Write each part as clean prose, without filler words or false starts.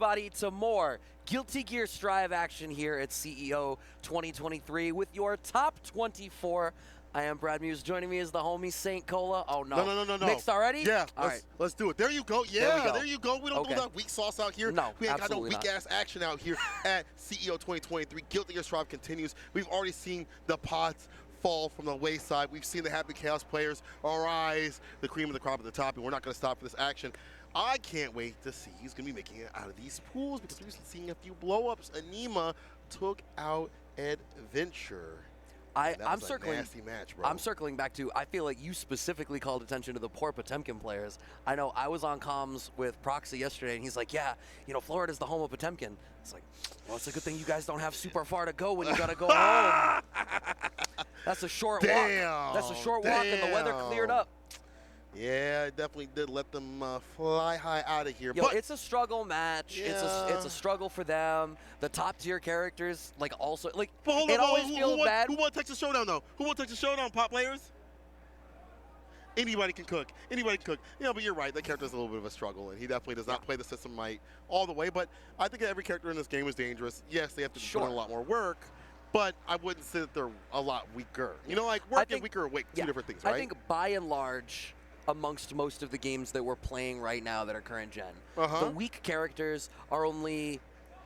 everybody, to more Guilty Gear Strive action here at CEO 2023 with your top 24. I am Brad Muse. Joining me is the homie Saint Cola. Oh, no. No. Mixed already? Yeah, All let's do it. There you go. Yeah, there you go. We don't do that weak sauce out here. No, we ain't got no absolutely weak-ass action out here at CEO 2023. Guilty Gear Strive continues. We've already seen the pots fall from the wayside. We've seen the Happy Chaos players arise, the cream of the crop at the top, and we're not going to stop for this action. I can't wait to see who's going to be making it out of these pools because we've been seeing a few blow-ups. Aneema took out Eddventure. I'm circling. Nasty match, bro. I'm circling back to. I feel like you specifically called attention to the poor Potemkin players. I know I was on comms with Proxy yesterday, and he's like, "Yeah, you know, Florida's the home of Potemkin." It's like, well, it's a good thing you guys don't have super far to go when you gotta go home. That's a short walk. That's a short walk, and the weather cleared up. Yeah, it definitely did let them fly high out of here. Yo, but it's a struggle match. Yeah. It's a struggle for them. The top tier characters, like, also, like, but hold it on, always feels bad. Who won Texas Showdown, though? Who won Texas Showdown, pop players? Anybody can cook. Anybody can cook. Yeah, but you're right. That character's a little bit of a struggle, and he definitely does not play the system right all the way. But I think every character in this game is dangerous. Yes, they have to put in a lot more work, but I wouldn't say that they're a lot weaker. You know, like work and weaker are two different things, right? I think by and large, amongst most of the games that we're playing right now that are current gen, the weak characters are only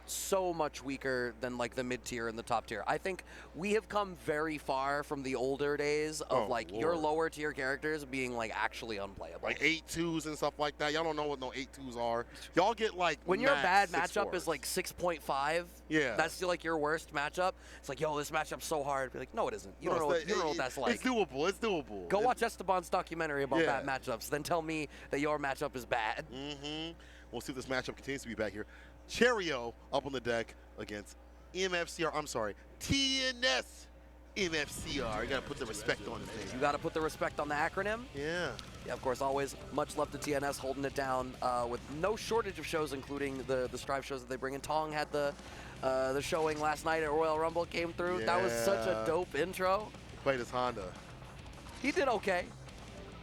so much weaker than like the mid tier and the top tier. I think we have come very far from the older days of your lower tier characters being like actually unplayable. Like 8-2s and stuff like that. Y'all don't know what no 8-2s are. Y'all get like when your bad matchup is like 6.5. Yeah, that's still like your worst matchup. It's like, yo, this matchup's so hard. Be like, no, it isn't. You don't know what that's like. It's doable. It's doable. Go watch Esteban's documentary about bad matchups. Then tell me that your matchup is bad. We'll see if this matchup continues to be back here. Cheryo up on the deck against MFCR. I'm sorry, TNS MFCR. You got to put the respect on his name. You got to put the respect on the acronym. Yeah. Yeah, of course, always much love to TNS holding it down with no shortage of shows, including the Strive shows that they bring in. Tong had the showing last night at Royal Rumble, came through. Yeah. That was such a dope intro. He played his Honda. He did okay.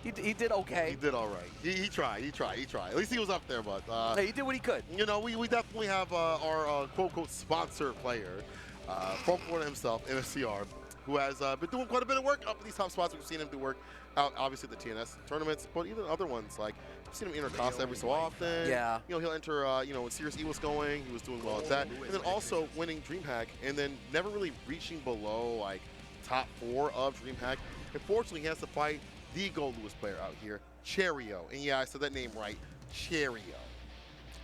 He did okay. He did all right. He tried. At least he was up there, but hey, he did what he could. You know, we definitely have our quote-unquote sponsor player from Florida himself, MFCR, who has been doing quite a bit of work up in these top spots. We've seen him do work out, obviously, at the TNS tournaments, but even other ones. Like, I've seen him enter Casa every so often. Yeah. You know, he'll enter, you know, when Serious E was going, he was doing well at that. And then also winning DreamHack, and then never really reaching below, like, top 4 of DreamHack. Unfortunately, he has to fight the Gold Lewis player out here, Cheryo. And yeah, I said that name right, Cheryo.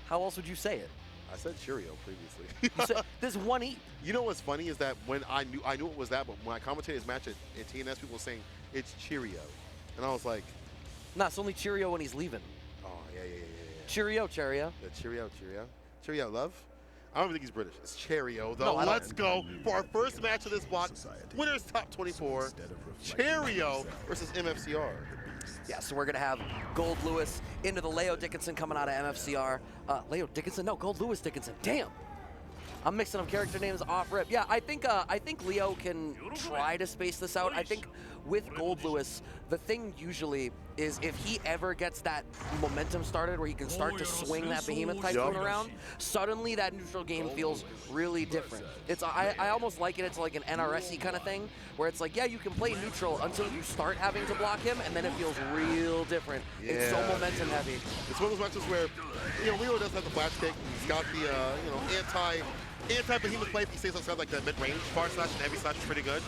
How else would you say it? I said Cheryo previously. You said, there's one E. You know what's funny is that when I knew it was that, but when I commentated his match at TNS, people were saying it's Cheryo. And I was like, nah, it's only Cheerio when he's leaving. Oh, yeah. Cheerio. Yeah, Cheerio, love? I don't think he's British. It's Cheryo, though. No, let's go for our first match of this block. Winners top 24. Cheryo versus MFCR. Yeah, so we're going to have Gold Lewis into the Leo Dickinson coming out of MFCR. Leo Dickinson? No, Gold Lewis Dickinson. Damn. I'm mixing up character names off rip. Yeah, I think Leo can try to space this out. I think with Gold Lewis, the thing usually is if he ever gets that momentum started where he can start to swing that Behemoth Typhoon around, suddenly that neutral game feels really different. It's I almost liken it to like an NRSE kind of thing, where it's like, yeah, you can play neutral until you start having to block him, and then it feels real different. Yeah. It's so momentum heavy. It's one of those matches where, you know, Leo does have the flash kick. He's got the, you know, anti-Behemoth play. If he stays outside like the mid-range, far slash and heavy slash is pretty good.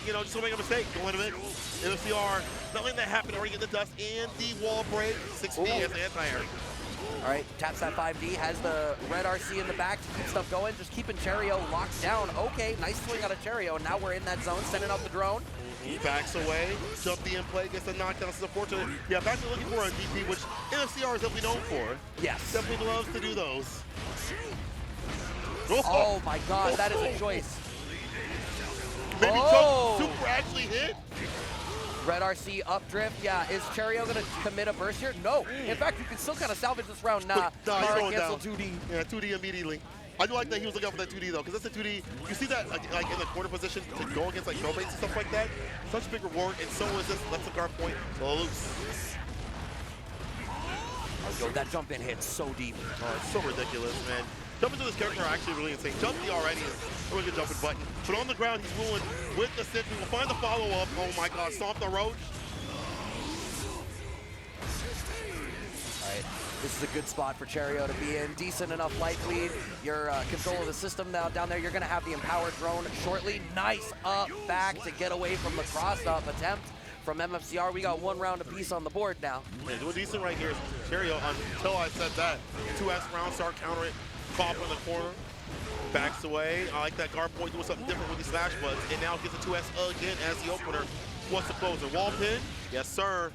You know, just don't make a mistake. Don't let him in. MFCR, not letting that happen. Already getting the dust and the wall break. 6B as the anti-air. All right, taps that 5D, has the red RC in the back to keep stuff going, just keeping Cheryo locked down. Okay, nice swing out of Cheryo, and now we're in that zone, sending out the drone. He backs away, jump the in play, gets the knockdown. This is unfortunate. Yeah, back to looking for a DP, which MFCR is definitely known for. Yes. Definitely loves to do those. Oh my God, that is a choice. Maybe Super actually hit. Red RC up drift. Yeah, is Cheryo going to commit a burst here? No. In fact, you can still kind of salvage this round. Nah, he's going cancel down. 2D. Yeah, 2D immediately. I do like that he was looking out for that 2D though, because that's a 2D. You see that like in the corner position to go against like throw baits and stuff like that. Such a big reward, and so is this. That's the guard point. So loose. Yo, that jump in hits so deep. Oh, it's so ridiculous, man. Jumping to this character are actually really insane. Jumping already is a really good jumping button. But on the ground, he's ruined with the sentry. We'll find the follow-up. Oh my god, stomp the roach. All right, this is a good spot for Cheryo to be in. Decent enough life lead. Your control of the system now down there. You're going to have the empowered drone shortly. Nice up back to get away from the cross-up attempt from MFCR. We got 1 round apiece on the board now. Yeah, doing decent right here. Cheryo, until I said that, 2S round start counter it. Pop in the corner. Backs away. I like that guard point doing something different with these slash buds. And now gets a 2S again as the opener. What's the closer? Wall pin? Yes, sir.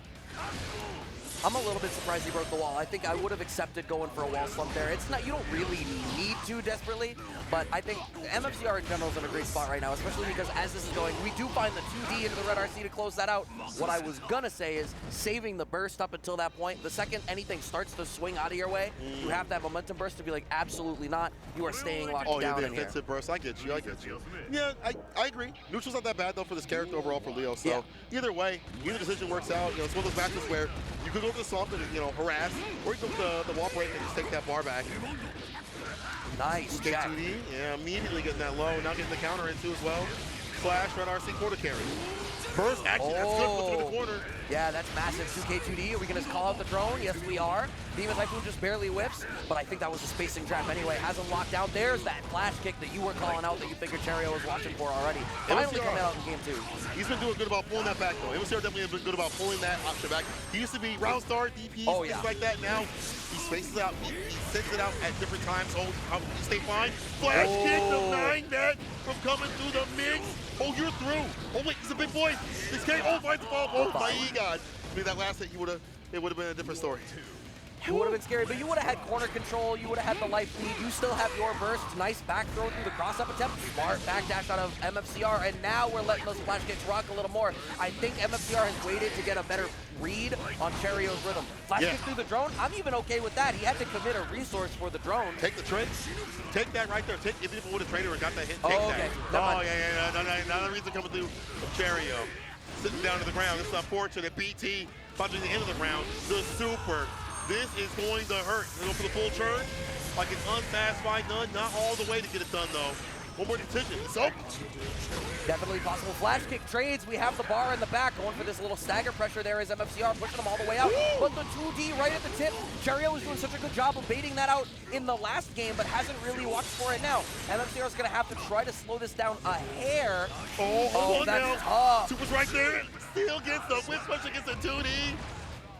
I'm a little bit surprised he broke the wall. I think I would have accepted going for a wall slump there. It's not, you don't really need to desperately, but I think MFCR in general is in a great spot right now, especially because as this is going, we do find the 2D into the red RC to close that out. What I was gonna say is saving the burst up until that point. The second anything starts to swing out of your way, you have that momentum burst to be like, absolutely not. You are staying locked down in here. Oh, yeah, the offensive burst. I get you. I get you. Yeah, I agree. Neutral's not that bad though for this character overall for Leo. So either way, either decision works out. You know, it's one of those matches where you could go for the swamp and, you know, harass, or you go for the wall break and just take that bar back. Nice check. 2D, yeah, immediately getting that low. Now getting the counter into as well. Slash, red RC quarter carry. First action, that's good. Puts him in the corner. Yeah, that's massive. 2K2D. Are we going to call out the drone? Yes, we are. Demon Typhoon just barely whiffs, but I think that was a spacing trap anyway. Has him locked down. There's that flash kick that you were calling out that you figured Cheryo was watching for already. Finally coming out in game 2. He's been doing good about pulling that back, though. MFCR definitely has been good about pulling that option back. He used to be round star, DPs, things like that. Now he spaces out. He sends it out at different times. Oh, you stay fine. Flash kick, denying that from coming through the mix. Oh, you're through. Oh, wait, he's a big boy. This game, finds the ball. Oh, my God. I mean, that last hit, it would have been a different story. It would have been scary, but you would have had corner control. You would have had the life lead. You still have your burst. Nice back throw through the cross-up attempt. Smart backdash out of MFCR, and now we're letting those flash kicks rock a little more. I think MFCR has waited to get a better read on Cheryo's rhythm. Flash kick through the drone, I'm even okay with that. He had to commit a resource for the drone. Take the trade. Take that right there. Take, even if it would have traded or got that hit, take okay. that. Oh, yeah. Another reason coming through Cheryo. Sitting down to the ground. This is unfortunate. BT about to the end of the round. The super. This is going to hurt. Go for the full turn. Like an unsatisfied done. Not all the way to get it done, though. One more decision. So definitely possible flash kick trades. We have the bar in the back going for this little stagger pressure there as MFCR pushing them all the way out. But the 2D right at the tip. Cheryo is doing such a good job of baiting that out in the last game, but hasn't really watched for it now. MFCR is going to have to try to slow this down a hair. Oh, that's now. tough. Super's right there. Still gets the whip push against the 2D.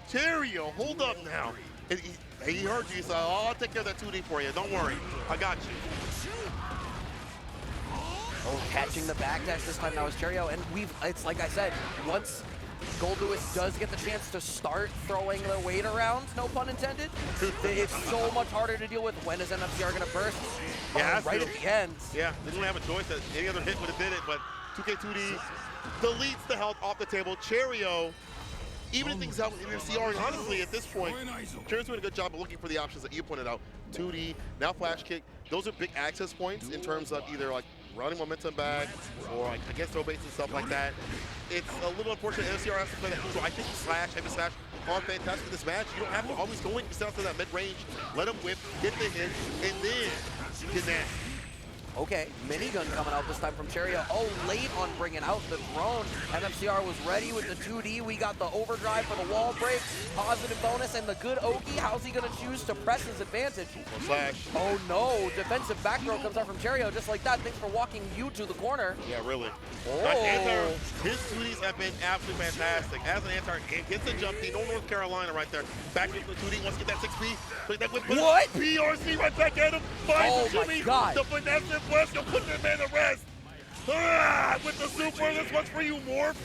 Cheryo, hold up now. And he heard you, so I'll take care of that 2D for you. Don't worry. I got you. Oh, catching the backdash this time now is Cheryo, and it's like I said, once Gold Lewis does get the chance to start throwing the weight around, no pun intended, it's so much harder to deal with. When is MFCR going to burst? Yeah, right at the end. Yeah, they didn't have a choice. Any other hit would have did it, but 2K2D deletes the health off the table. Cheryo, even if things out with MFCR, and honestly, at this point, Cheryo's doing a good job of looking for the options that you pointed out. 2D, now flash kick. Those are big access points in terms of either like running momentum back or like against throw base and stuff like that. It's a little unfortunate MFCR has to play that neutral. I think heavy slash on fantastic in this match. You don't have to always go in yourself to that mid-range, let him whip, get the hit, and then get that. Okay, minigun coming out this time from Cheryo. Oh, late on bringing out the drone. MFCR was ready with the 2D. We got the overdrive for the wall break. Positive bonus and the good Oki. How's he going to choose to press his advantage? Slash. Oh no, defensive back throw comes out from Cheryo just like that. Thanks for walking you to the corner. Yeah, really. Oh. His 2Ds have been absolutely fantastic. As an anti, it gets a jump. No North Carolina right there. Back into the 2D, wants to get that 6B. So that whip, what? PRC right back at him. Finds the shimmy. God. The finesse and blast. You'll put that man to rest. With the super, this one's for you, Morph.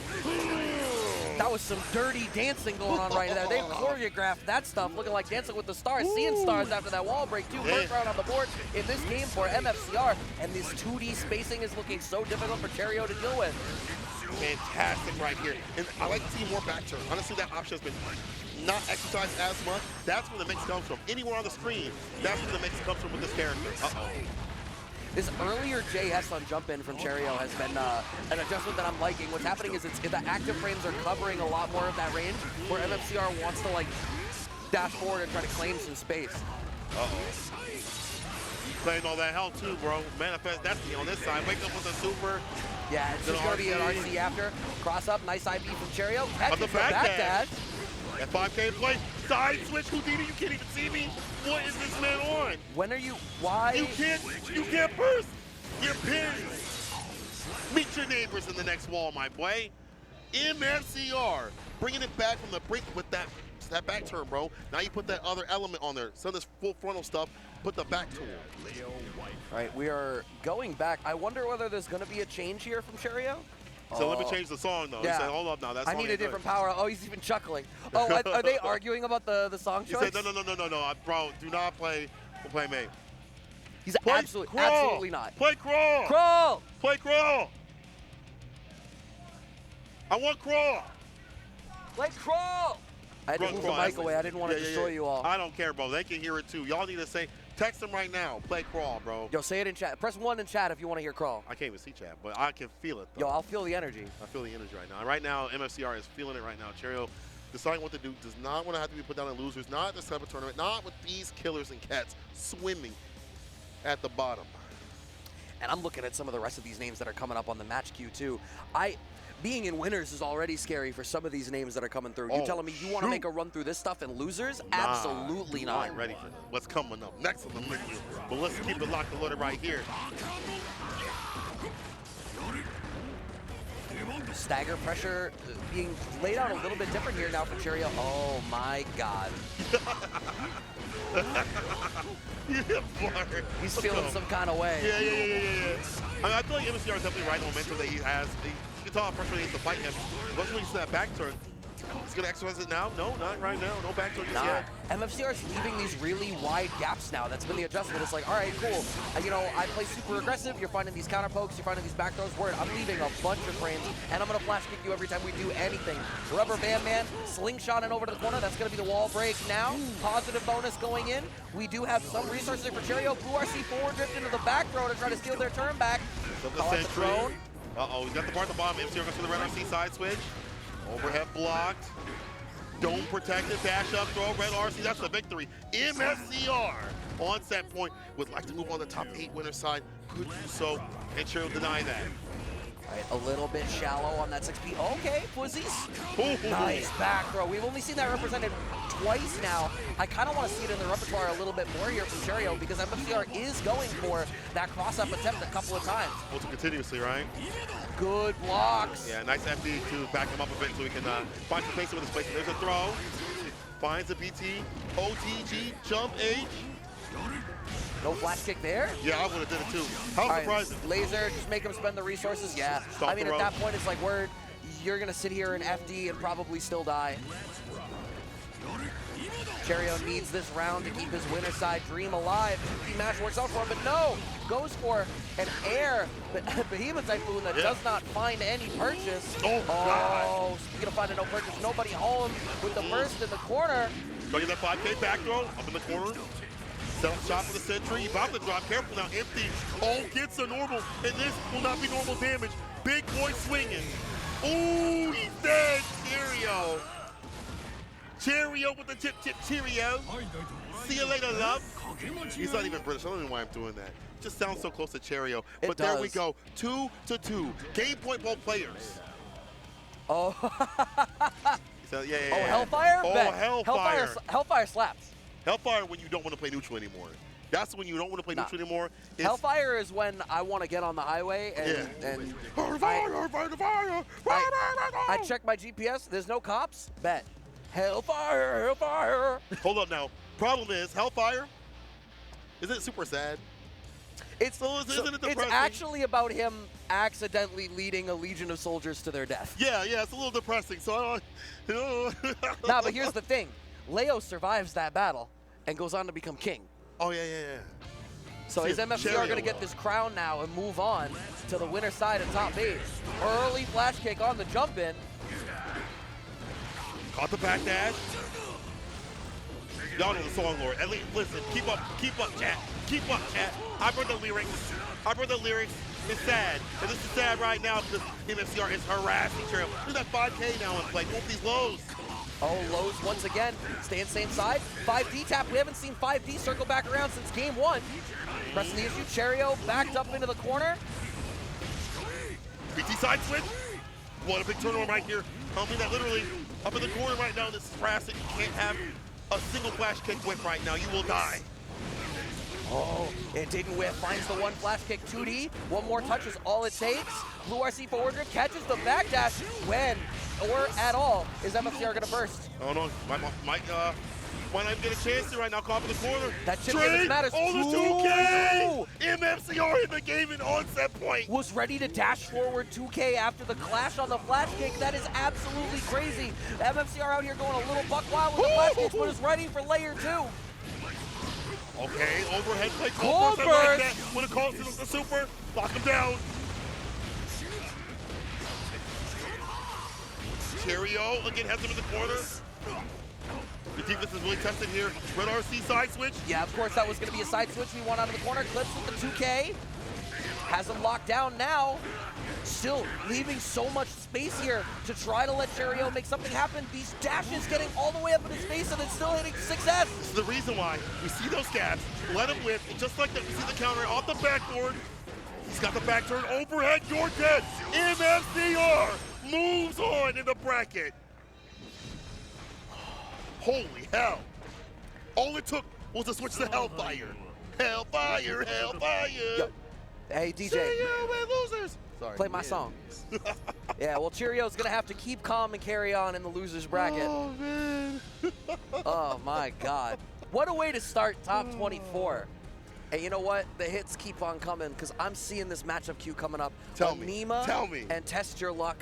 That was some dirty dancing going on right there. They choreographed that stuff, looking like Dancing with the Stars, seeing stars after that wall break too. First round on the board in this game for MFCR, and this 2D spacing is looking so difficult for Cheryo to deal with. Fantastic right here. And I like to see more back turn. Honestly, that option has been not exercised as much. That's where the mix comes from. Anywhere on the screen, that's where the mix comes from with this character. This earlier JS on jump in from Cheryo has been an adjustment that I'm liking. What's happening is the active frames are covering a lot more of that range, where MFCR wants to like dash forward and try to claim some space. Playing all that hell too, bro. Manifest Destiny on this side. Wake up with a super. Yeah, it's just going to be an RC after. Cross up, nice IB from Cheryo. But the back dash. dash. That 5K play. Side switch, Houdini, you can't even see me. What is this man on? When are you, why? You can't burst. You're pinned. Meet your neighbors in the next wall, my boy. MFCR, bringing it back from the brink with that back turn, bro. Now you put that other element on there. Some of this full frontal stuff, put the back tool. All right, we are going back. I wonder whether there's going to be a change here from Cheryo. So let me change the song, though. Yeah. He said, hold up now. That song I need a ain't different good. power. Oh, he's even chuckling. Oh, are they arguing about the song He choice? said, no. Bro, do not play mate. He's absolutely not. Play Crawl. Crawl! Play Crawl. I want Crawl. Play Crawl! I had to move the mic away. I didn't want to destroy you all. I don't care, bro. They can hear it, too. Y'all need to say, text them right now. Play Crawl, bro. Yo, say it in chat. Press 1 in chat if you want to hear Crawl. I can't even see chat, but I can feel it, though. Yo, I'll feel the energy. I feel the energy right now. Right now, MFCR is feeling it right now. Cheryo deciding what to do. Does not want to have to be put down in losers. Not at this type of tournament. Not with these killers and cats swimming at the bottom. And I'm looking at some of the rest of these names that are coming up on the match queue, too. Being in winners is already scary for some of these names that are coming through. You telling me you want to make a run through this stuff in losers? Absolutely not. I ain't ready for what's coming up next on the menu. But let's keep it locked and loaded right here. Stagger pressure being laid out a little bit different here now for Cheryo. Oh my God. He's feeling some kind of way. Yeah. I feel like MFCR is definitely right. The momentum that he has. You can tell how frustrated he is to fight him. Once when you see that back turn, he's going to exercise it now? No, not right now. No back turn just yet. MFCR is leaving these really wide gaps now. That's been the adjustment. It's like, all right, cool. You know, I play super aggressive. You're finding these counter pokes. You're finding these back throws. Word, I'm leaving a bunch of frames, and I'm going to flash kick you every time we do anything. Rubber band man, slingshotting over to the corner. That's going to be the wall break now. Positive bonus going in. We do have some resources for Cheryo. Blue RC forward drift into the back throw to try to steal their turn back. Call out the drone. Uh-oh, he's got the bar at the bottom. MFCR goes to the red RC side switch. Overhead blocked. Dome protected, dash up, throw, red RC, that's the victory. MFCR on set point would like to move on the top 8 winner side, could do so, and Cheryo deny that. All right, a little bit shallow on that 6P. Okay, Fuzzies. Nice back throw. We've only seen that represented twice now. I kind of want to see it in the repertoire a little bit more here from Cheryo because MFCR is going for that cross-up attempt a couple of times. Also continuously, right? Good blocks. Yeah, nice FD to back him up a bit so we can find some space with his place. There's a throw. Finds a BT. OTG, jump H. No flash kick there? Yeah, I would have did it too. How surprising. Laser, just make him spend the resources. Yeah. Stop I mean, at that point, it's like, word, you're going to sit here and FD and probably still die. Cheryo needs this round to keep his winner side dream alive. The match works out for him, but no! Goes for an air Behemoth Typhoon that does not find any purchase. God. Speaking of finding no purchase, nobody home with the burst in the corner. Go get that 5K back throw, up in the corner. Set up shot for the sentry, about to drop, careful now, empty. All gets a normal, and this will not be normal damage. Big boy swinging. Ooh, he's dead, Cheryo. Cheryo with the chip Cheerio. See you later, love. He's not even British, I don't know why I'm doing that. Just sounds so close to Cheryo. But there we go, 2-2. Game point both players. Oh. So, yeah. Oh, Hellfire? Oh, Bet. Hellfire. Hellfire slaps. Hellfire when you don't want to play neutral anymore. That's when you don't want to play neutral anymore. Hellfire is when I want to get on the highway and I check my GPS. There's no cops. Bet. Hellfire. Hold up now. Problem is, Hellfire, isn't it super sad? It's actually about him accidentally leading a legion of soldiers to their death. Yeah, it's a little depressing. So Nah, but here's the thing. Leo survives that battle and goes on to become king. Oh, yeah. So is MFCR going to get this crown now and move on to the winner side of top 8? Early flash kick on the jump in. Caught the back dash. Y'all know the song, Lord. At least, listen, keep up, chat. Keep up, chat. I brought the lyrics. It's sad. And this is sad right now because MFCR is harassing Cheryo. There's that 5K now in play. Go for these lows. Oh, Lowe's once again, staying same side. 5D tap, we haven't seen 5D circle back around since game 1. Pressing the issue, Cheryo backed up into the corner. BT side switch. What a big turnover right here. Tell me that literally up in the corner right now, this is Brassic. You can't have a single flash kick whip right now. You will die. Oh, it didn't whip. Finds the one flash kick 2D. One more touch is all it takes. Blue RC forward grip catches the backdash. When or at all is MFCR going to burst? Oh no, might not even get a chance to right now. Caught in the corner. That chip damage matters. Oh, the 2K! MFCR in the game in onset point. Was ready to dash forward 2K after the clash on the flash kick. That is absolutely crazy. MFCR out here going a little buck wild with the flash kicks, but is ready for layer 2. Okay, overhead play. Cold burst. Like that. When it calls to the super, lock him down. Cheryo again has him in the corner. The defense is really tested here. Red RC side switch. Yeah, of course that was going to be a side switch. We want out of the corner. Clips with the 2K. Has him locked down now. Still leaving so much space here to try to let Cheryo make something happen. These dashes getting all the way up in his face and it's still hitting success. This is the reason why we see those gaps. Let him whip. And just like that, we see the counter off the backboard. He's got the back turn overhead. You're dead. MFCR moves on in the bracket. Holy hell. All it took was to switch to Hellfire. Hellfire, Hellfire. Yo. Hey, DJ. See you with losers. Sorry. Play my song. Yeah, well, Cheryo's going to have to keep calm and carry on in the loser's bracket. Oh, man. Oh, my God. What a way to start top 24. And you know what? The hits keep on coming because I'm seeing this matchup queue coming up. Aneema and Testyourluck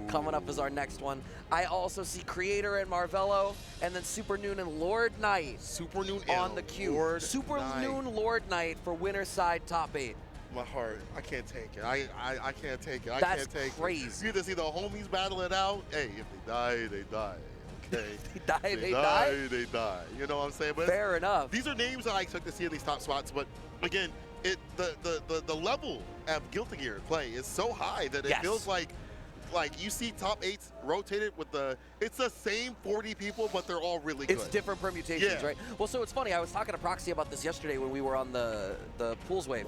coming up as our next one. I also see Kreator and Marvelo, and then Supernoon and Lord Knight on the queue. Supernoon Lord Knight for winner side top 8. My heart, I can't take it. I can't take it. I That's can't take crazy. it. You get to see the homies battle it out. Hey, if they die, they die. Okay. They die. They die. You know what I'm saying? But fair enough. These are names that I expect to see in these top spots. But again, the level of Guilty Gear play is so high that it feels like you see top 8s rotated with it's the same 40 people, but they're all really good. It's different permutations, right? Well, so it's funny. I was talking to Proxy about this yesterday when we were on the Pools Wave,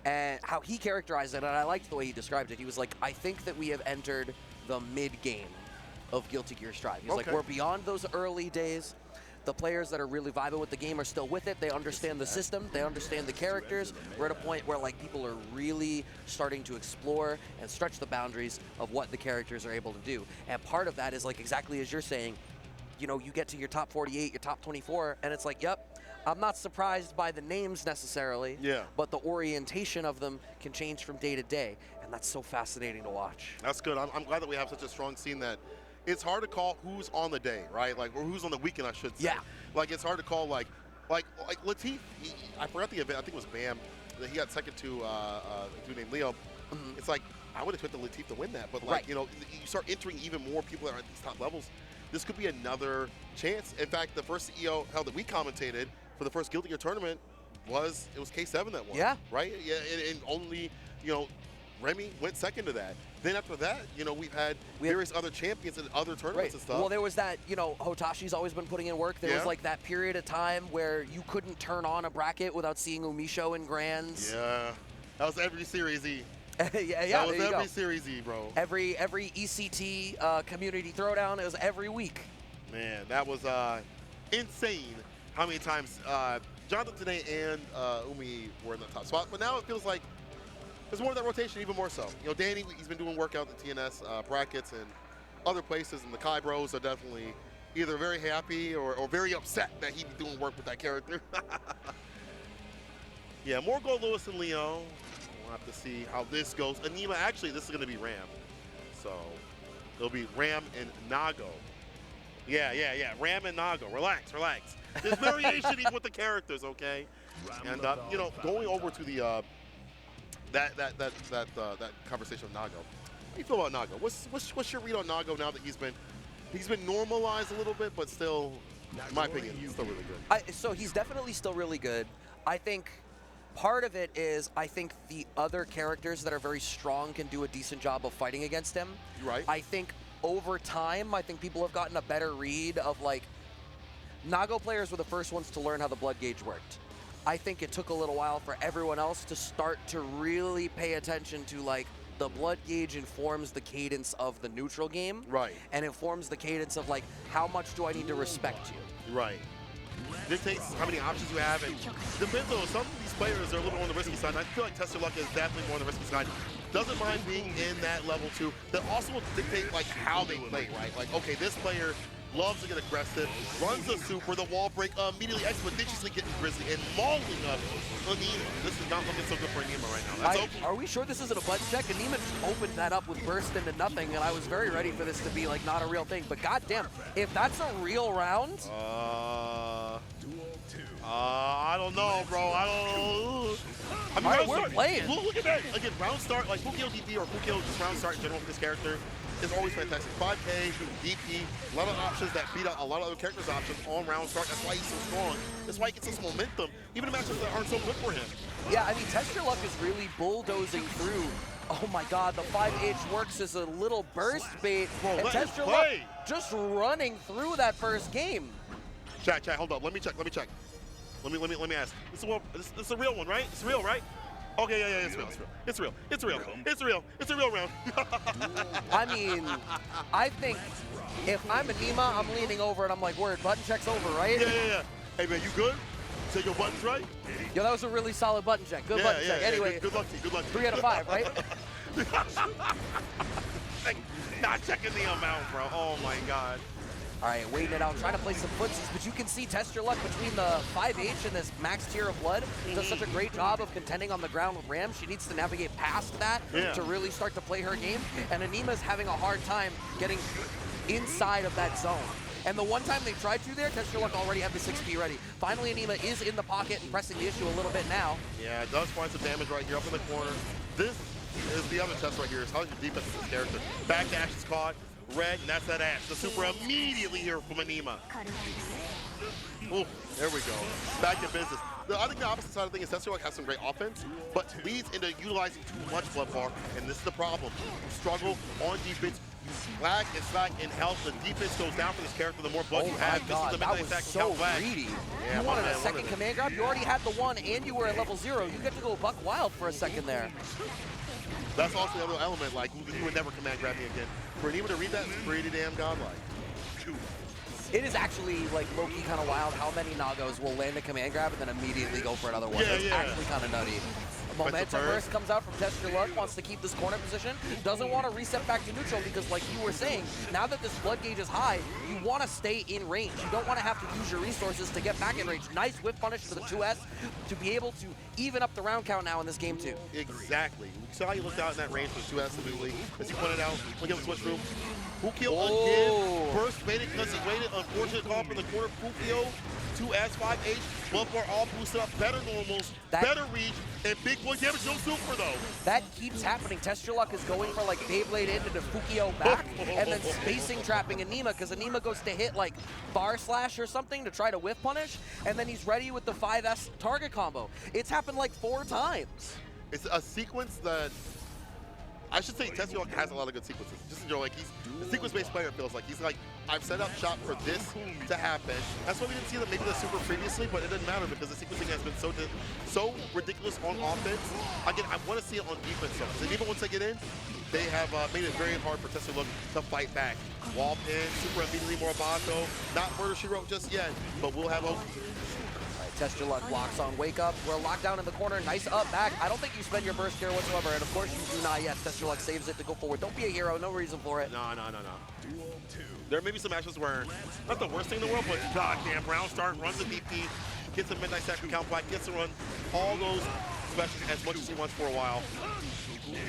and how he characterized it, and I liked the way he described it. He was like, I think that we have entered the mid-game of Guilty Gear Strive. He's like, we're beyond those early days. The players that are really vibing with the game are still with it. They understand the system. They understand the characters. We're at a point where like people are really starting to explore and stretch the boundaries of what the characters are able to do. And part of that is like exactly as you're saying, you know, you get to your top 48, your top 24, and it's like, yep, I'm not surprised by the names necessarily, but the orientation of them can change from day to day. And that's so fascinating to watch. That's good. I'm glad that we have such a strong scene that it's hard to call who's on the day, right? Like, or who's on the weekend, I should say. Yeah. Like, it's hard to call, like Latif, I forgot the event, I think it was BAM, that he got second to a dude named Leo. It's like, I would expect the Latif to win that, but like, you know, you start entering even more people that are at these top levels. This could be another chance. In fact, the first CEO hell that we commentated for the first Guilty Gear tournament was K7 that won. Yeah. Right? Yeah, and only, you know, Remy went second to that. Then after that, you know, we've had various other champions in other tournaments and stuff. Well, there was that, you know, Hotashi's always been putting in work. There was like that period of time where you couldn't turn on a bracket without seeing Umisho in Grands. Yeah. That was every Series E. That was every Series E, bro. Every ECT community throwdown, it was every week. Man, that was insane how many times Jonathan today and Umi were in the top spot. But now it feels like there's more of that rotation, even more so. You know, Danny, he's been doing work out in the TNS brackets and other places, and the Kai Bros are definitely either very happy or very upset that he'd be doing work with that character. Yeah, more Gold Lewis and Leo. We'll have to see how this goes. Aneema, actually, this is going to be Ram. So it'll be Ram and Nago. Yeah. Ram and Nago. Relax. There's variation even with the characters, okay? And you know, going over to the that conversation with Nago. How do you feel about Nago? What's your read on Nago now that he's been normalized a little bit, but still, in my opinion, he's still really good. So he's definitely still really good. I think part of it is I think the other characters that are very strong can do a decent job of fighting against him. Right. I think over time, I think people have gotten a better read of, like, Nago players were the first ones to learn how the blood gauge worked. I think it took a little while for everyone else to start to really pay attention to, like, the blood gauge informs the cadence of the neutral game. Right. And informs the cadence of, like, how much do I need to respect you? Right. Dictates how many options you have, and depends on some of these players are a little on the risky side. And I feel like Testyourluck is definitely more on the risky side. Doesn't mind being in that level too. That also will dictate like how they play, right? Like, okay, this player loves to get aggressive, runs the super, the wall break, immediately expeditiously getting Grizzly and mauling up Aneema. This is not looking so good for Aneema right now. That's open. Are we sure this isn't a button check? Aneema just opened that up with burst into nothing, and I was very ready for this to be like not a real thing. But goddamn, if that's a real round, I don't know, bro. I don't know. I mean, right, we're playing. Look at that. Again, round start, like Fukio DP or Fukio just round start in general for this character is always fantastic. 5K, DP, a lot of options that beat out a lot of other characters' options on round start. That's why he's so strong. That's why he gets this momentum, even in matches that aren't so good for him. yeah, I mean, Testyourluck is really bulldozing through. Oh my god, the 5H works as a little burst bait, Bro, and Testyourluck just running through that first game. Chat, hold up. Let me check. Let me ask. This is a real one, right? It's real, right? Okay, yeah, it's real. It's a real round. I mean, I think if I'm Aneema, I'm leaning over and I'm like, word, button check's over, right? Yeah. Hey man, you good? Take your buttons right? Yo, that was a really solid button check. Good button check. Anyway, good luck to you. Good luck to you. 3 out of 5, right? Like, not checking the amount, bro. Oh my god. All right, waiting it out, trying to play some footsies, but you can see Testyourluck between the 5H and this max tier of blood does such a great job of contending on the ground with Ram. She needs to navigate past that to really start to play her game, and Aneema's having a hard time getting inside of that zone. And the one time they tried to there, Testyourluck already had the 6P ready. Finally, Aneema is in the pocket and pressing the issue a little bit now. Yeah, it does find some damage right here up in the corner. This is the other test right here, is how your defense is this character. Back dash is caught. Red, and that's that ash. The super immediately here from Aneema. Oh, there we go. Back to business. I think the opposite side of the thing is Testyourluck has some great offense, but leads into utilizing too much blood bar, and this is the problem. You struggle on defense, you lag and slack in health. The defense goes down for this character the more blood you have. God, this is the that was so greedy. Yeah, you wanted a second command grab? You already had the one, and you were at level 0. You get to go buck wild for a second there. That's also the other element, like, you would never command grab me again. For Aneema to read that is pretty damn godlike. It is actually, like, low-key kind of wild how many Nagos will land a command grab and then immediately go for another one. It's actually kind of nutty. Momentum burst comes out from Testyourluck, wants to keep this corner position, doesn't want to reset back to neutral because, like you were saying, now that this blood gauge is high, you want to stay in range. You don't want to have to use your resources to get back in range. Nice whip punish for the 2S to be able to even up the round count now in this game too. Exactly. You saw how you looked out in that range for the 2S immediately. As you pointed out, look at the switch room. Fukio again, burst baited because he waited. Unfortunate call from the corner. Fukio, 2S, 5H, blood bar all boosted up, better normals, better reach, and big boy damage, no super though. That keeps happening. Testyourluck is going for like Beyblade into Fukio back, and then spacing trapping Aneema, because Aneema goes to hit like bar slash or something to try to whiff punish, and then he's ready with the 5S target combo. It's happened like 4 times. It's a sequence that, I should say Testyourluck has a lot of good sequences. Just enjoy, like, he's a sequence-based player, it feels like. He's like, I've set up shop for this to happen. That's why we didn't see maybe the super previously, but it doesn't matter because the sequencing has been so ridiculous on offense. Again, I want to see it on defense though. Because even once they get in, they have made it very hard for Testyourluck to fight back. Wall pin, super immediately Morbato, not Murder She Wrote just yet, but we'll have Testyourluck blocks on Wake Up. We're locked down in the corner. Nice up back. I don't think you spend your burst here whatsoever, and of course you do not yet. Testyourluck saves it to go forward. Don't be a hero. No reason for it. No. There may be some matches where, not the worst thing in the world, but goddamn, round start, runs the DP, gets a midnight second count back, gets to run all those specials as much as he wants for a while.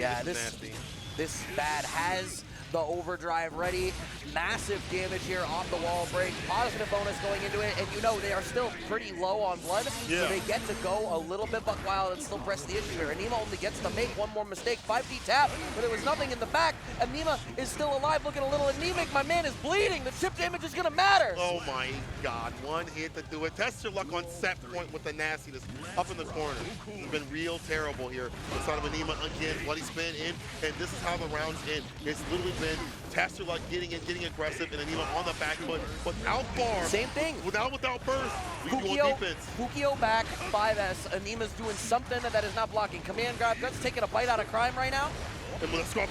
Yeah, this bad has the overdrive ready. Massive damage here off the wall break. Positive bonus going into it, and you know they are still pretty low on blood, so they get to go a little bit buck wild and still press the issue here. Aneema only gets to make one more mistake. 5D tap, but there was nothing in the back. Aneema is still alive, looking a little anemic. My man is bleeding. The chip damage is gonna matter. Oh my God, one hit to do it. Testyourluck on set point with the nastiness up in the corner. It's been real terrible here. Inside of Aneema again, bloody spin in, and this is how the rounds end. It's literally in. Testyourluck getting in, getting aggressive, and Aneema on the back foot without bar. Same thing. Without burst. You want defense. Fukio back 5S. Aneema's doing something that is not blocking. Command grab, Guts taking a bite out of Crime right now. And with a scrub,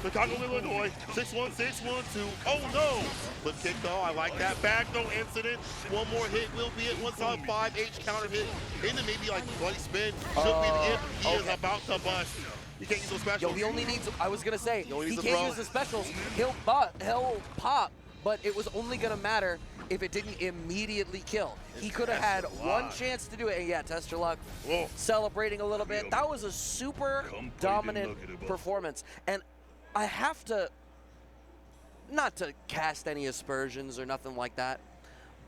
Chicago, Illinois, 6-1, 6-1-2. Oh no! Flip kick though, I like that. Back, no incident. One more hit will be it. 1 solid 5 H counter hit. Into maybe like bloody spin. Should be the if he is about to bust. He can't use those specials. Yo, he only needs, I was gonna say, he can't throw. use the specials. He'll pop, but it was only gonna matter if it didn't immediately kill. He could have had one chance to do it, and yeah, Testyourluck celebrating a little bit. That was a super dominant performance, and I have to, not to cast any aspersions or nothing like that,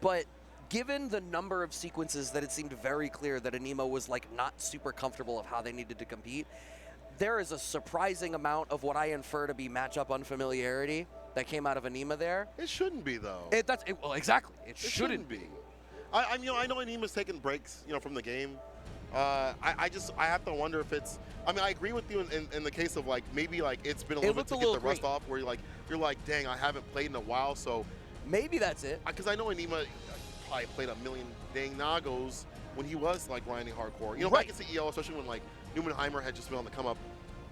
but given the number of sequences that it seemed very clear that Aneema was like not super comfortable of how they needed to compete, there is a surprising amount of what I infer to be matchup unfamiliarity that came out of Aneema there. It shouldn't be though. Well, exactly. It shouldn't be. I know Aneema's taking breaks, from the game. I have to wonder if it's. I mean, I agree with you in the case of like maybe like it's been a little bit to get the rust off, where you're like, dang, I haven't played in a while, so maybe that's it. Because I know Aneema probably played a million dang Nagos when he was like grinding hardcore. Back in CEO, especially when like Newmanheimer had just been on the come up.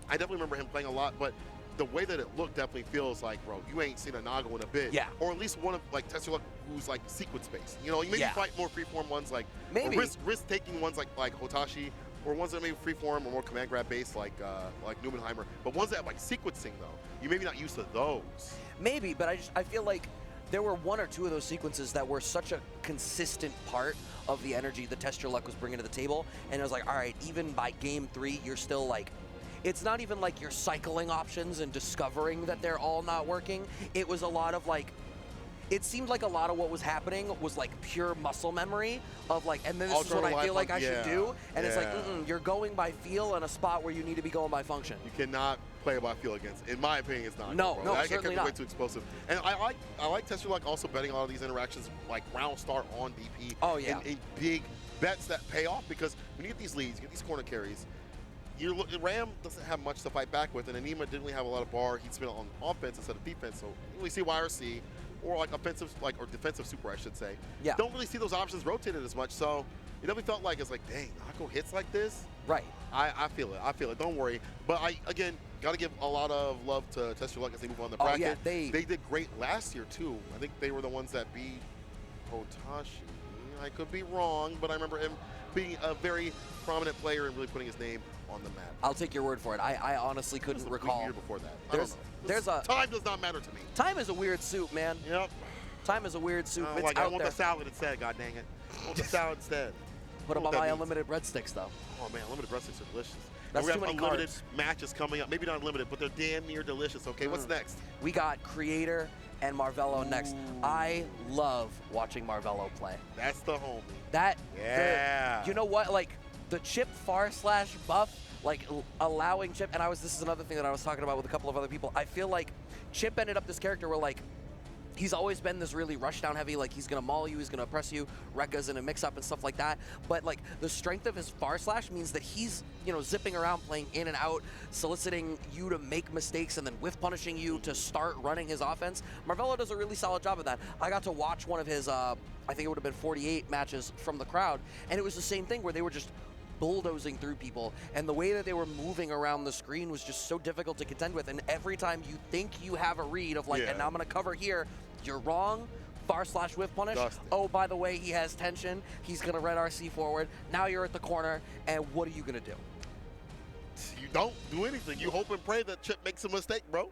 I definitely remember him playing a lot, but the way that it looked definitely feels like, bro, you ain't seen a Nago in a bit. Yeah. Or at least one of like Testyourluck who's like sequence based. You maybe fight more freeform ones like maybe risk taking ones like Hotashi, or ones that maybe freeform or more command grab based like Newmanheimer. But ones that have like sequencing though, you maybe not used to those. Maybe, but I feel like there were 1 or 2 of those sequences that were such a consistent part of the energy that Testyourluck was bringing to the table, and it was like, all right, even by game 3, you're still like, it's not even like you're cycling options and discovering that they're all not working. It was a lot of like, it seemed like a lot of what was happening was like pure muscle memory of like, and then this is what I feel like I should do, and it's like, you're going by feel in a spot where you need to be going by function. You cannot play by feel against. In my opinion, it's not. No, certainly not. Way too explosive. And I like Testyourluck also betting a lot of these interactions like round start on DP. Oh yeah. In big bets that pay off, because when you get these leads, you get these corner carries. Ram doesn't have much to fight back with, and Aneema didn't really have a lot of bar. He'd spin it on offense instead of defense, so you really see YRC or like offensive, or defensive super, I should say. Yeah. Don't really see those options rotated as much, so it definitely felt like it's like, dang, Nago hits like this. Right. I feel it. Don't worry. But again, got to give a lot of love to Testyourluck as they move on the bracket. Yeah, they did great last year too. I think they were the ones that beat Hotashi. I could be wrong, but I remember him being a very prominent player and really putting his name on the map. I'll take your word for it. I honestly couldn't recall. Year before that. Time does not matter to me. Time is a weird soup, man. Yep. Time is a weird soup. It's like, I want the salad instead. God dang it. I want the salad instead. Put them on my unlimited breadsticks, though. Oh man, unlimited breadsticks are delicious. That's we too have many unlimited carbs. Matches coming up. Maybe not unlimited, but they're damn near delicious. Okay, what's next? We got Kreator and Marvelo next. I love watching Marvelo play. That's the homie. You know what? Like the Chip / buff, like allowing Chip, and this is another thing that I was talking about with a couple of other people. I feel like Chip ended up this character where like, he's always been this really rushdown heavy, like he's gonna maul you, he's gonna oppress you, Rekka's in a mix-up and stuff like that. But like the strength of his / means that he's, zipping around, playing in and out, soliciting you to make mistakes and then whiff punishing you to start running his offense. Marvelo does a really solid job of that. I got to watch one of his, I think it would have been 48 matches from the crowd, and it was the same thing where they were just bulldozing through people, and the way that they were moving around the screen was just so difficult to contend with. And every time you think you have a read of like, and now I'm gonna cover here, you're wrong. / whiff punish. Dustin. Oh, by the way, he has tension. He's gonna red RC forward. Now you're at the corner, and what are you gonna do? You don't do anything. You hope and pray that Chip makes a mistake, bro.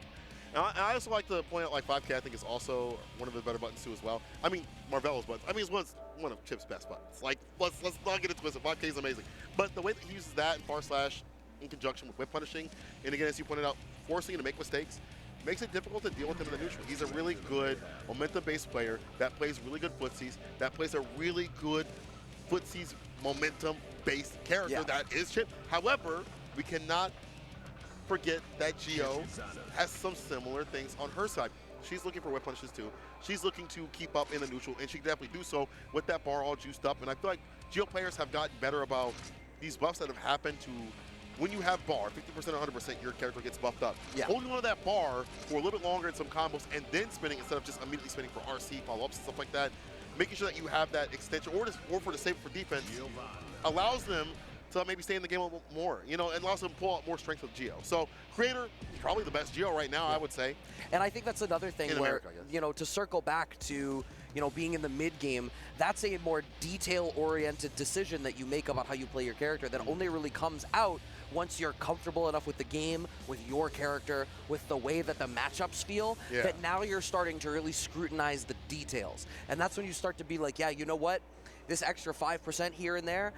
And I also like to point out, like 5K, I think is also one of the better buttons too as well. I mean, Marvelo's buttons. I mean, it's one of Chip's best buttons. Like, let's not get it twisted. 5K is amazing, but the way that he uses that and / in conjunction with whip punishing, and again, as you pointed out, forcing him to make mistakes, makes it difficult to deal with him in the neutral. He's a really good momentum-based player that plays really good footsies, that plays a really good footsies momentum-based character that is Chip. However, we cannot forget that Geo has some similar things on her side. She's looking for whip punishes too. She's looking to keep up in the neutral, and she can definitely do so with that bar all juiced up. And I feel like Geo players have gotten better about these buffs that have happened to when you have bar, 50% or 100%, your character gets buffed up. Yeah. Holding on to that bar for a little bit longer in some combos and then spinning instead of just immediately spinning for RC follow-ups and stuff like that, making sure that you have that extension or for the save for defense allows them to maybe stay in the game a little more, you know, and allows them to pull out more strength with Geo. So Kreator, probably the best Geo right now, I would say. And I think that's another thing in where, America, I guess. you know, to circle back to, you know, being in the mid game, that's a more detail-oriented decision that you make about how you play your character that only really comes out once you're comfortable enough with the game, with your character, with the way that the matchups feel, that now you're starting to really scrutinize the details. And that's when you start to be like, yeah, you know what? This extra 5% here and there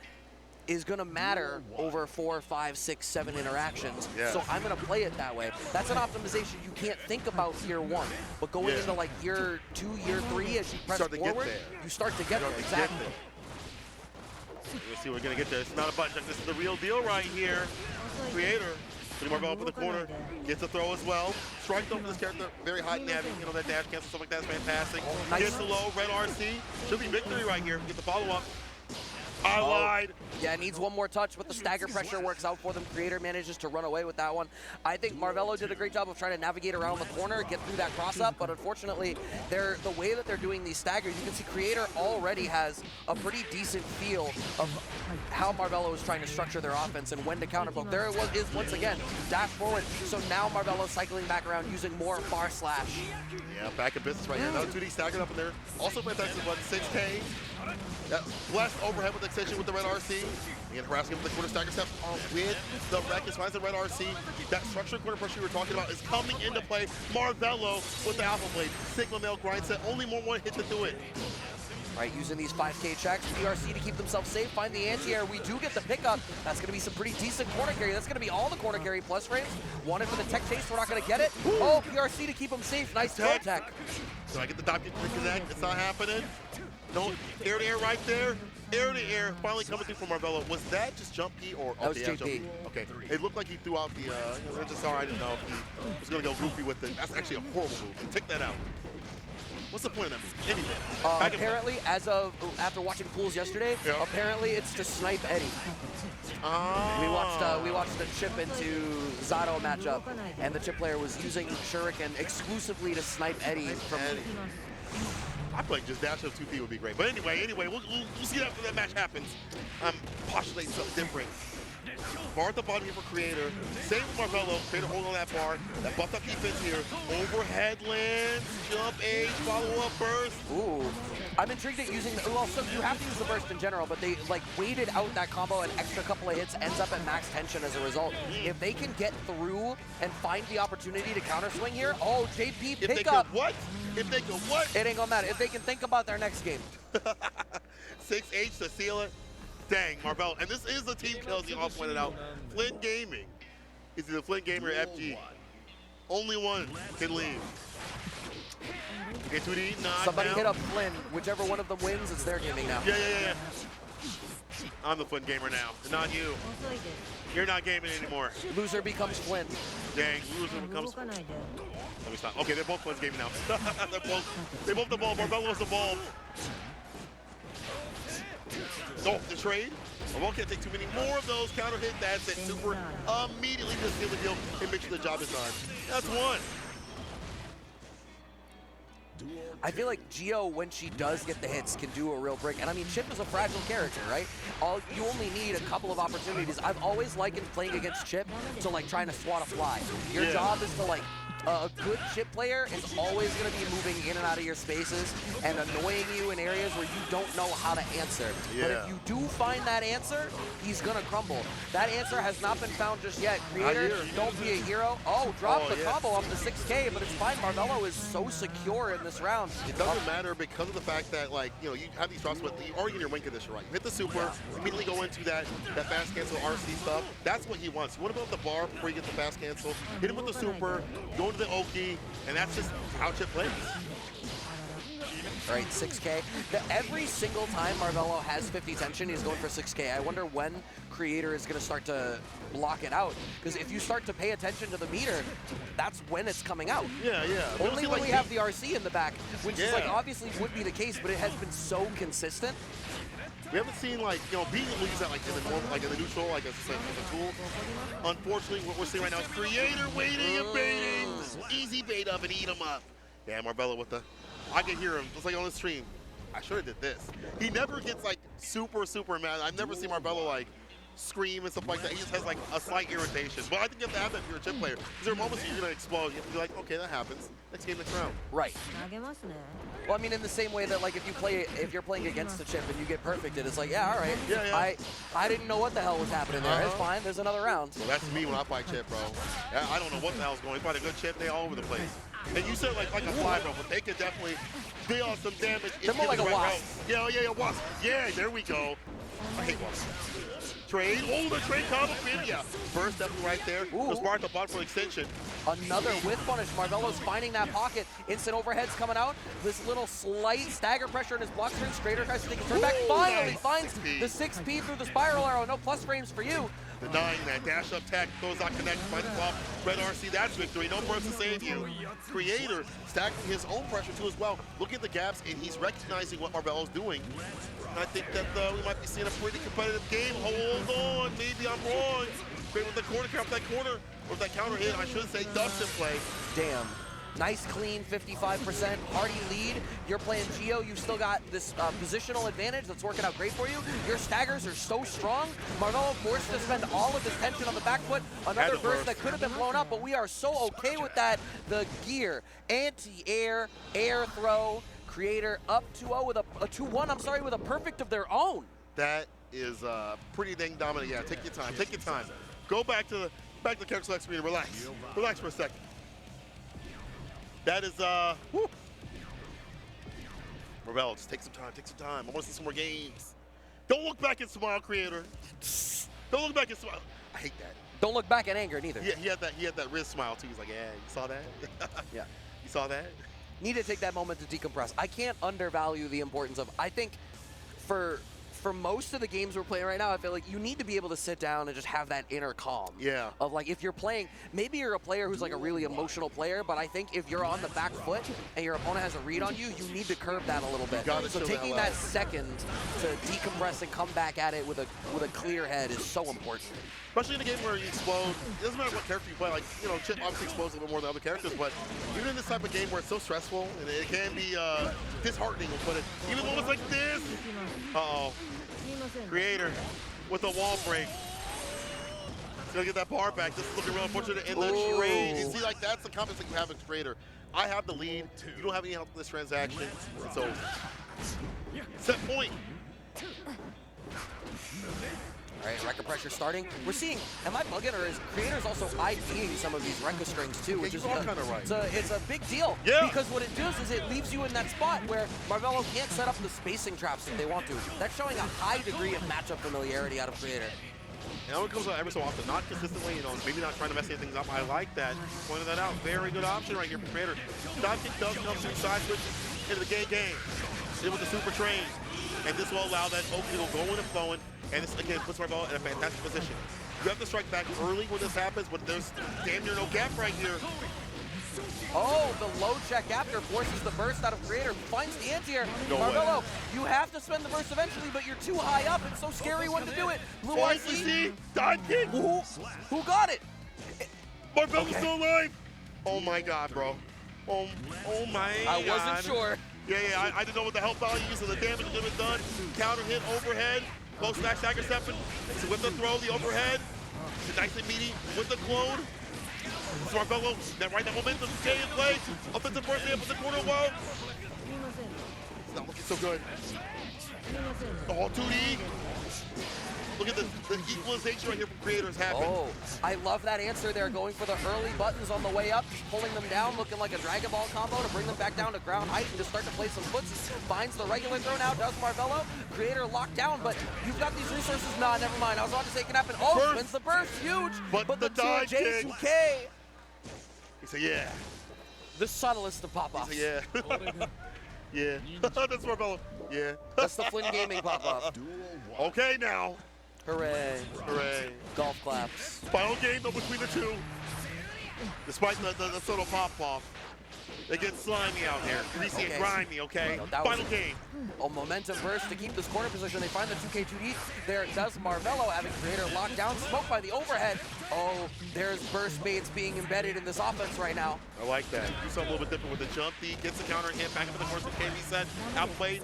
is going to matter over 4, 5, 6, 7 interactions. So I'm going to play it that way. That's an optimization you can't think about year 1. But going into like year 2, year 3, as you press forward, you start to get there. Exactly. Let's see, we're going to get there. It's not a button check. This is the real deal right here. Kreator. Putting Marvelo up in the corner. Gets a throw as well. Strike though for this character. Very high nabbing. You know, that dash cancel, stuff like that is fantastic. Gets the low. Red RC. Should be victory right here. Get the follow-up. I lied. Yeah, needs one more touch, but the stagger pressure works out for them. Kreator manages to run away with that one. I think Marvelo did a great job of trying to navigate around the corner, get through that cross-up, but unfortunately, the way that they're doing these staggers, you can see Kreator already has a pretty decent feel of how Marvelo is trying to structure their offense and when to counterpoke. There it is once again, dash forward. So now Marvelo cycling back around using more bar slash. Yeah, back in business right here. Another 2D staggered up in there. Also fantastic button, 6K. Blessed overhead with extension with the red RC. Again, harassing him with the quarter stagger step with the Wreckage, finds the red RC. That structured corner pressure we were talking about is coming into play. Marvelo with the Alpha Blade. Sigma Male grind set, only more one hit to do it. Right, using these 5K checks, PRC to keep themselves safe, find the anti-air. We do get the pickup. That's going to be some pretty decent corner carry. That's going to be all the corner carry plus frames. Wanted for the tech chase, we're not going to get it. Oh, PRC to keep him safe. Nice throw tech. So I get the dock to connect. It's not happening. No, air to air right there. Air to air finally coming through from Marvelo. Was that just jump P or that was JP? Okay, it looked like he threw out the SR. I didn't know if he was going to go goofy with it. That's actually a horrible move. Take that out. What's the point of that move? Anything. Apparently, as of after watching pools yesterday, apparently it's to snipe Eddie. We watched the chip into Zato matchup, and the chip player was using Shuriken exclusively to snipe Eddie from Eddie. I feel like just dash of 2P would be great. But anyway, we'll see that after that match happens. Postulate something different. Bar at the bottom here for Kreator. Same with Marvelo. Kreator holding on that bar. That buffed up defense here. Overhead lands, jump H, follow-up burst. Ooh. I'm intrigued at using the, well, so you have to use the burst in general, but they like waited out that combo, an extra couple of hits, ends up at max tension as a result. If they can get through and find the opportunity to counter swing here, oh, JP pick if they up. Could what? If they could what? It ain't gonna matter. If they can think about their next game. 6H to seal it. Dang, Marvelo. And this is the team kill, as you all pointed out. Flynn Gaming is either Flynn Gamer or FG. Only one can leave. Okay, 2D, not Somebody down. hit up Flynn. Whichever one of them wins, it's their gaming now. Yeah. I'm the Flynn Gamer now, not you. You're not gaming anymore. Loser becomes Flynn. Dang, loser becomes Flynn. Let me stop. Okay, they're both Flynn's gaming now. they both evolved. Marvelo's evolved. Oh, the trade. Marvelo can't take too many more of those counter hit. That's it. Super immediately just seal the deal and make sure the job is done. That's one. I feel like Geo, when she does get the hits, can do a real break. And I mean, Chip is a fragile character, right? You only need a couple of opportunities. I've always likened playing against Chip to like trying to swat a fly. Your job is to like, a good chip player is always going to be moving in and out of your spaces and annoying you in areas where you don't know how to answer. But if you do find that answer, he's going to crumble. That answer has not been found just yet. Kreator, don't be a hero. Oh, drop the combo off the 6K, but it's fine. Marvelo is so secure in this round. It doesn't matter because of the fact that, like, you know, you have these drops, but you're already in your win condition, right? You hit the super, immediately go into that fast cancel RC stuff. That's what he wants. You want to build the bar before you get the fast cancel. Hit him with the super, go to the Oki, and that's just how Chip plays. All right, 6K. Every single time Marvelo has 50 tension, he's going for 6K. I wonder when Kreator is going to start to block it out. Because if you start to pay attention to the meter, that's when it's coming out. Yeah. Only when we have the RC in the back, which is like obviously would be the case, but it has been so consistent. We haven't seen, like, you know, being able to use that, like, in the normal, like, in the neutral, like, as a tool. Unfortunately, what we're seeing right now is Kreator waiting and baiting. Easy bait up and eat him up. Yeah, Marvelo with the, I can hear him, just like on the stream. I should have did this. He never gets, like, super mad. I've never seen Marvelo, like, scream and stuff like that. He just has, like, a slight irritation. But I think you have to have that if you're a chip player. Because there are moments you're going to explode. You have to be like, okay, that happens. Next game, next round. Right. Well, I mean, in the same way that, like, if you're playing against a chip and you get perfected, it's like, yeah, all right. Yeah. I didn't know what the hell was happening there. It's fine. There's another round. So that's me when I fight chip, bro. I don't know what the hell's going on. You fight a good chip, they all over the place. And you said like a fly, bro, but they could definitely deal some damage. They're more like a wasp. Yeah, wasp. Yeah, there we go. I hate wasps. Trade. Oh, the trade combo pin. Yeah. Burst definitely right there. Just mark the bot for extension. Another whiff punish. Marvelo's finding that pocket. Instant overheads coming out. This little slight stagger pressure in his block screen. Kreator tries to take a turn back. Finally finds the 6P through the spiral arrow. No plus frames for you. Denying that dash up tech, goes out connect, finds the ball. Red RC, that's victory. No burst to save you. Kreator stacking his own pressure too as well. Look at the gaps, and he's recognizing what Marvelo's doing. And I think that we might be seeing a pretty competitive game. Hold on, maybe I'm wrong. Great with the corner, count that corner, or that counter hit, I should say, Dustin play. Damn. Nice, clean 55%, hearty lead. You're playing Geo. You've still got this positional advantage that's working out great for you. Your staggers are so strong. Marvelo forced to spend all of his tension on the back foot. Another burst that could have been blown up, but we are so okay with that. The gear, anti-air, air throw, Kreator up 2-0 with a 2-1, I'm sorry, with a perfect of their own. That is pretty dang dominant. Yeah, take your time, take your time. Go back to the character select screen, relax. Relax for a second. That is, whoo. Marvelo, just take some time, take some time. I want to see some more games. Don't look back and smile, Kreator. Don't look back and smile. I hate that. Don't look back in anger, neither. Yeah, he had that wrist smile, too. He's like, yeah, you saw that? Yeah. You saw that? Need to take that moment to decompress. I can't undervalue the importance of, I think, for most of the games we're playing right now, I feel like you need to be able to sit down and just have that inner calm. Yeah. Of like, if you're playing, maybe you're a player who's like a really emotional player, but I think if you're on the back foot and your opponent has a read on you, you need to curb that a little bit. So taking that second to decompress and come back at it with a clear head is so important. Especially in a game where you explode. It doesn't matter what character you play. Like, you know, Chip obviously explodes a little more than other characters, but even in this type of game where it's so stressful and it can be disheartening, we'll put it. Even moments like this. Uh-oh. Kreator with a wall break. He's gonna get that bar back. This is looking real unfortunate in the trade. You see, like, that's the confidence that you have in Kreator. I have the lead. You don't have any help in this transaction. So, set point. All right, Rekka pressure starting. We're seeing, am I bugging, or is Kreator's also IDing some of these Rekka strings too, which is kind of right. It's a big deal. Yeah. Because what it does is it leaves you in that spot where Marvelo can't set up the spacing traps if they want to. That's showing a high degree of matchup familiarity out of Kreator. And that one comes out every so often, not consistently, you know, maybe not trying to mess anything up. I like that. Pointed that out. Very good option right here for Kreator. Dive kick does come through side switch into the game. It was the super train. And this will allow that open to go in and flowing. And this, again, puts Marvelo in a fantastic position. You have to strike back early when this happens, but there's damn near no gap right here. Oh, the low check after forces the burst out of Kreator, finds the anti-air. Marvelo, you have to spend the burst eventually, but you're too high up. It's so scary when to do it. Blue RC. Dive kick. Who got it? Marvelo's still alive. Oh my God, bro. Oh my God. I wasn't sure. Yeah, I didn't know what the health value, so the damage had been done. Counter hit, overhead. Close smash, stagger stepping. With the throw, the overhead. Nicely meaty with the clone. Marvelo, that momentum, stay in play. Offensive burst up in the corner wall. It's not looking so good. Oh, 2D. Look at the equalization right here from Kreator has happened. Oh, I love that answer there, going for the early buttons on the way up, just pulling them down, looking like a Dragon Ball combo to bring them back down to ground height and just start to play some footsies. Finds the regular throw now, does Marvelo. Kreator locked down, but you've got these resources. Nah, never mind. I was about to say it can happen. Oh, wins the burst, huge. But the dive kick. J2K. He said, yeah. The subtlest of pop-offs. He said, yeah. Yeah. That's Marvelo. Yeah. That's the Flynn Gaming pop-off. Okay, now. Hooray. Hooray. Golf claps. Final game, though, between the two. Despite the sort of pop-off. It gets slimy out here. Greasy and grimy, okay? No, that Final was game. A momentum burst to keep this corner position. They find the 2K2D. There does Marvelo having Kreator locked down. Smoke by the overhead. Oh, there's burst baits being embedded in this offense right now. I like that. Do something a little bit different with the jump. He gets the counter hit back into the course of K reset. Outplayed.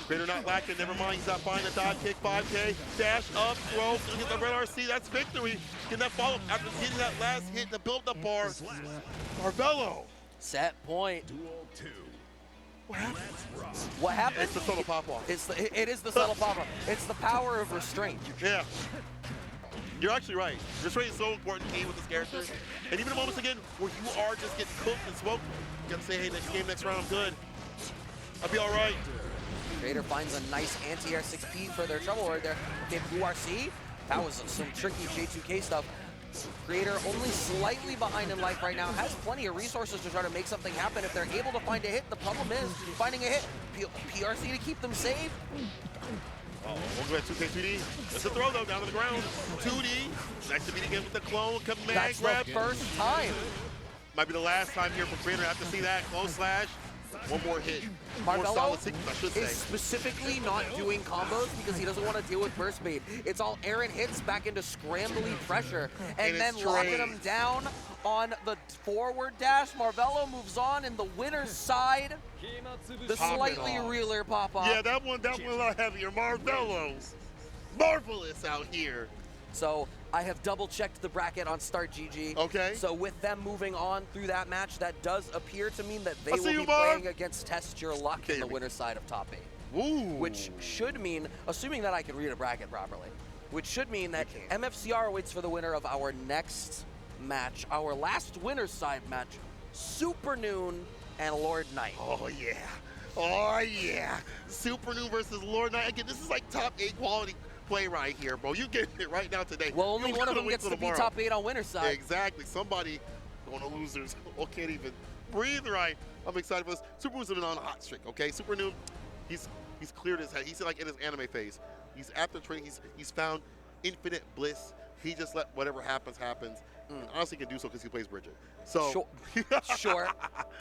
Kreator not lacking. Never mind. He's not finding the dodge kick. 5K. Dash up. Throw. Gonna get the red RC. That's victory. Getting that follow after getting that last hit to build the bar. Marvelo. Set point. What happened? What happened? It's the subtle pop-off. It is the subtle pop-off. It's the power of restraint. Yeah. You're actually right. Restraint is so important to me with this character. And even the moments again where you are just getting cooked and smoked, you gotta say, hey, next game, next round, I'm good. I'll be all right. Kreator finds a nice anti-air 6P for their trouble right there. Okay, Blue RC. That was some tricky J2K stuff. Kreator only slightly behind in life right now, has plenty of resources to try to make something happen if they're able to find a hit. The problem is finding a hit, PRC to keep them safe. Oh, we'll go to 2K2D. That's a throw though, down to the ground. 2D, nice to meet again with the clone, command That's grab. the first time. Might be the last time here for Kreator. Have to see that, close slash. One more hit. More Marvelo solid sequence, I should say. is specifically not doing combos because he doesn't want to deal with burst bait. It's all Aaron hits back into scrambly pressure and then locking him down on the forward dash. Marvelo moves on in the winner's side. The slightly realer pop-off. Yeah, that one a lot heavier. Marvelo. Marvelous out here. So I have double-checked the bracket on Start GG. Okay. So with them moving on through that match, that does appear to mean that they will see be you, Marv. playing against Testyourluck in the winner's side of top 8. Ooh. Which should mean, assuming that I can read a bracket properly, which should mean that MFCR waits for the winner of our next match, our last winner's side match, Supernoon and Lord Knight. Oh, yeah. Oh, yeah. Supernoon versus Lord Knight. Again, this is like top 8 quality play right here, bro. You get it right now today. Well, only one of them gets to be top 8 on winner's side. Exactly. Somebody going to losers. Can't even breathe right. I'm excited for this. Supernoon's been on a hot streak, okay? Supernoon, he's cleared his head. He's like in his anime phase. He's after training. He's found infinite bliss. He just let whatever happens. And honestly, he can do so because he plays Bridget. So Sure.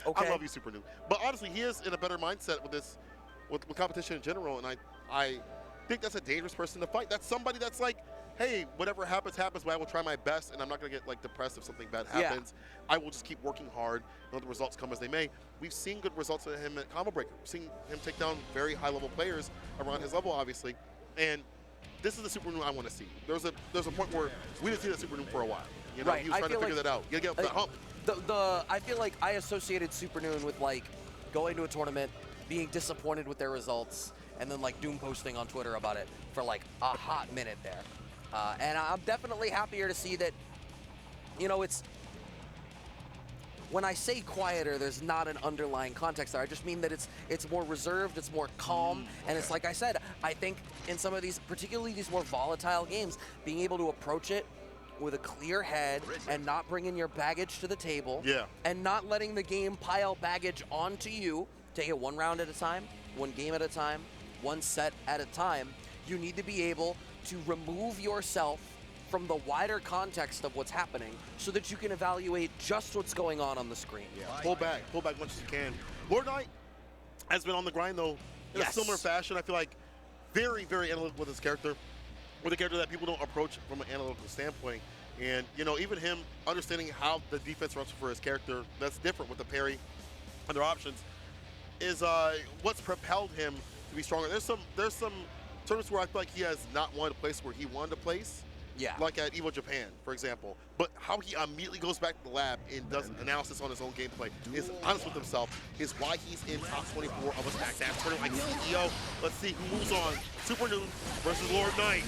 Okay. I love you, Supernoon. But honestly, he is in a better mindset with this, with competition in general. And I think that's a dangerous person to fight. That's somebody that's like, hey, whatever happens, but I will try my best, and I'm not going to get like depressed if something bad happens. Yeah. I will just keep working hard and let the results come as they may. We've seen good results of him at Combo Breaker. We've seen him take down very high-level players around his level, obviously. And this is the Supernoon I want to see. There's a point where we didn't see that Supernoon for a while. You know, he was trying to figure that out. You got to get up the hump. I feel like I associated Supernoon with like going to a tournament, being disappointed with their results, and then like doom posting on Twitter about it for like a hot minute there. And I'm definitely happier to see that, you know, it's, when I say quieter, there's not an underlying context there. I just mean that it's more reserved, it's more calm, and it's like I said, I think in some of these, particularly these more volatile games, being able to approach it with a clear head and not bringing your baggage to the table, and not letting the game pile baggage onto you. Take it one round at a time, one game at a time, one set at a time. You need to be able to remove yourself from the wider context of what's happening so that you can evaluate just what's going on the screen. Pull back much as you can. Lord Knight has been on the grind though in a similar fashion. I feel like very, very analytical with his character, with a character that people don't approach from an analytical standpoint. And you know, even him understanding how the defense runs for his character, that's different with the parry and their options, is what's propelled him to be stronger. There's some tournaments where I feel like he has not wanted to place where he wanted to place. Yeah. Like at Evo Japan, for example. But how he immediately goes back to the lab and does analysis on his own gameplay, is honest with himself, is why he's in top 24 of a Smack Dash tournament like CEO. Let's see who moves on. Supernoon versus Lord Knight.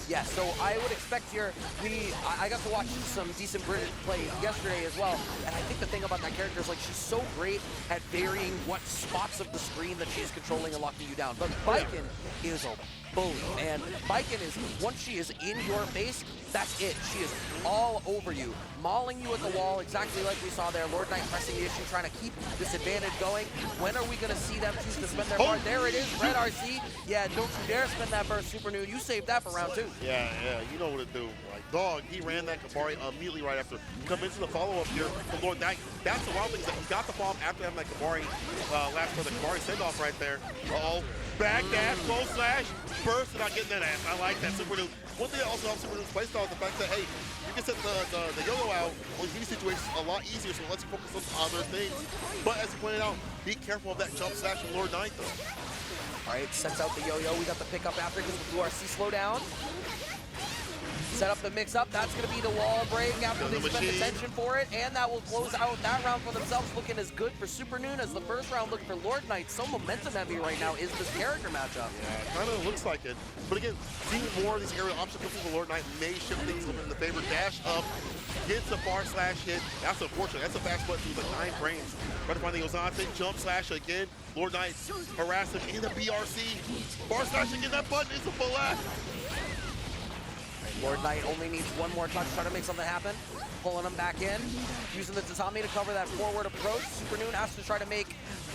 Yeah, so I would expect I got to watch some decent British play yesterday as well, and I think the thing about that character is like she's so great at varying what spots of the screen that she's controlling and locking you down. But Viken is a bully. And Baiken is, once she is in your face, that's it. She is all over you, mauling you at the wall, exactly like we saw there. Lord Knight pressing the issue, trying to keep this advantage going. When are we going to see them choose to spend their bar? There it is, Red RC. Yeah, don't you dare spend that burst, Supernoon. You saved that for round 2. Yeah, you know what to do. Like, dog, he ran that Kabari immediately right after. Come into the follow-up here from Lord Knight. That's the wild thing, is that he got the bomb after having that Kabari last for the Kabari send-off right there. Uh-oh. Back dash, low slash, burst without getting that ass. I like that. Supernoon. One thing that also helps Supernoon's playstyle is the fact that, hey, you can set the yo-yo out on these situations a lot easier, so it lets you focus on other things. But as you pointed out, be careful of that jump slash from Lord Knight, though. All right, sets out the yo-yo. We got the pickup after because the blue RC slow down. Set up the mix-up. That's going to be the wall break after they spend attention for it, and that will close out that round for themselves, looking as good for Supernoon as the first round looked for Lord Knight. So momentum-heavy right now is this character matchup. Yeah, kind of looks like it. But again, seeing more of these aerial options for Lord Knight may shift things a little bit in the favor. Dash up, gets a bar slash hit. That's unfortunate. That's a fast button through the 9 frames. Right behind the Ozante, jump slash again. Lord Knight harass him in the BRC. Bar slash again, that button is a blast. Lord Knight only needs one more touch, trying to make something happen. Pulling him back in, using the tatami to cover that forward approach. Supernoon has to try to make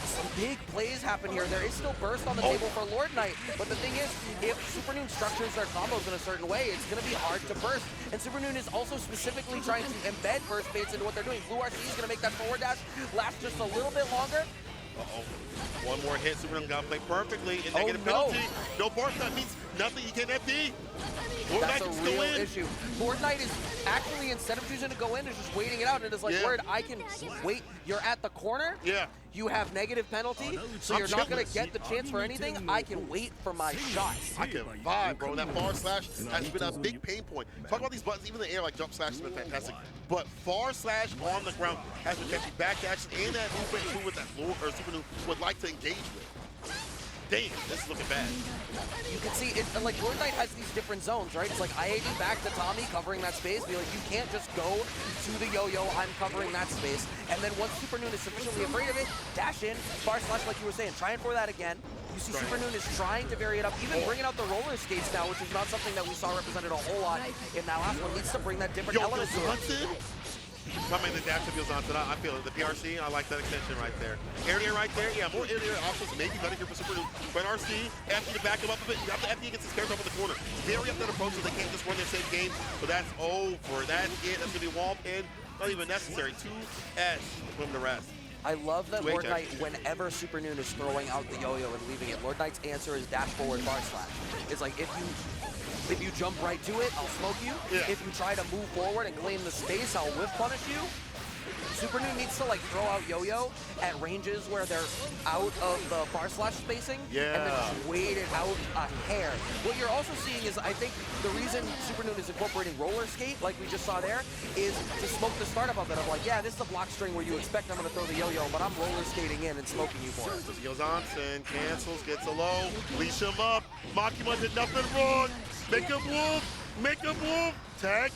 some big plays happen here. There is still burst on the table for Lord Knight, but the thing is, if Supernoon structures their combos in a certain way, it's going to be hard to burst. And Supernoon is also specifically trying to embed burst baits into what they're doing. Blue RC is going to make that forward dash last just a little bit longer. Uh-oh. One more hit, Supernoon got to play perfectly. And negative penalty. No burst, that means nothing. He can't FD. Lord That's Knight a real issue. Lord Knight is actually, instead of choosing to go in, is just waiting it out. And it is like, Word, I can wait. You're at the corner. Yeah. You have negative penalty, so you're not going to get the chance for anything. I can wait for my shot. I can vibe, bro. That far slash has been a big pain point. Talk about these buttons, even in the air, like jump slash has been fantastic. But far slash on the ground has been catching back dashes and that movement too with that Lord or Supernoon would like to engage with. Damn, this is looking bad. You can see, it like Lord Knight has these different zones, right? It's like IAD back to Tommy covering that space. Be like, you can't just go to the yo-yo, I'm covering that space. And then once Supernoon is sufficiently afraid of it, dash in, bar slash like you were saying, trying for that again. You see Supernoon is trying to vary it up, even bringing out the roller skates now, which is not something that we saw represented a whole lot in that last one. Needs to bring that different element to it. I mean, the dash feels on to that. I feel it. The PRC, I like that extension right there. Area right there, yeah, more area options, maybe better here for Supernoon. But RC, FG to back him up a bit. You have the FG against his character up in the corner. Vary up that approach so they can't just run their same game. But that's over. That's it. That's going to be wall pin. Not even necessary. 2S to win the rest. I love that Lord Knight, whenever Supernoon is throwing out the yo-yo and leaving it, Lord Knight's answer is dash forward, bar slash. It's like, if you jump right to it, I'll smoke you. Yeah. If you try to move forward and claim the space, I'll whiff punish you. Supernoon needs to like throw out yo-yo at ranges where they're out of the bar slash spacing, and then just wait it out a hair. What you're also seeing is, I think, the reason Supernoon is incorporating roller skate, like we just saw there, is to smoke the startup of it. Of like, yeah, this is a block string where you expect I'm going to throw the yo-yo, but I'm roller skating in and smoking you for it. He goes on, and cancels, gets a low, leash him up. Makima did nothing wrong. Make him move. Make him move. Tag.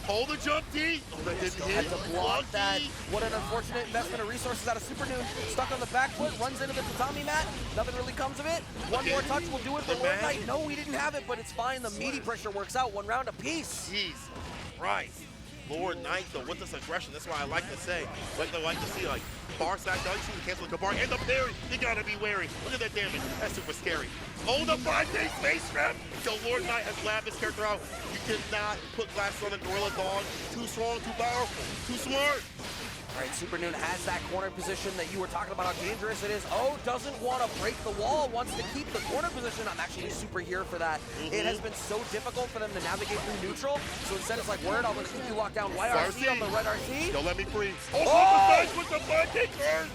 Hold the jump D. Oh, that didn't hit. Had to block that. What an unfortunate investment of resources out of Supernoon. Stuck on the back foot, runs into the tatami mat. Nothing really comes of it. One more touch will do it for Lord Knight. No, we didn't have it, but it's fine. The meaty pressure works out. 1 round apiece. Jeez. Right. Lord Knight, though, with this aggression, that's why I like to say, like to see, like, bar slash, now you see the cancel the bar and the parry. You gotta be wary. Look at that damage. That's super scary. Oh, the 5-day space trap. So Lord Knight has labbed his character out. You cannot put glasses on a Gorilla Dog. Too strong, too powerful, too smart. All right, Supernoon has that corner position that you were talking about, how dangerous it is. Oh, doesn't want to break the wall, wants to keep the corner position. I'm actually super here for that. It has been so difficult for them to navigate through neutral. So instead it's like, Word, I'm going to keep you locked down. White RC on the red RC. Don't let me free. Oh, with the pancake turn.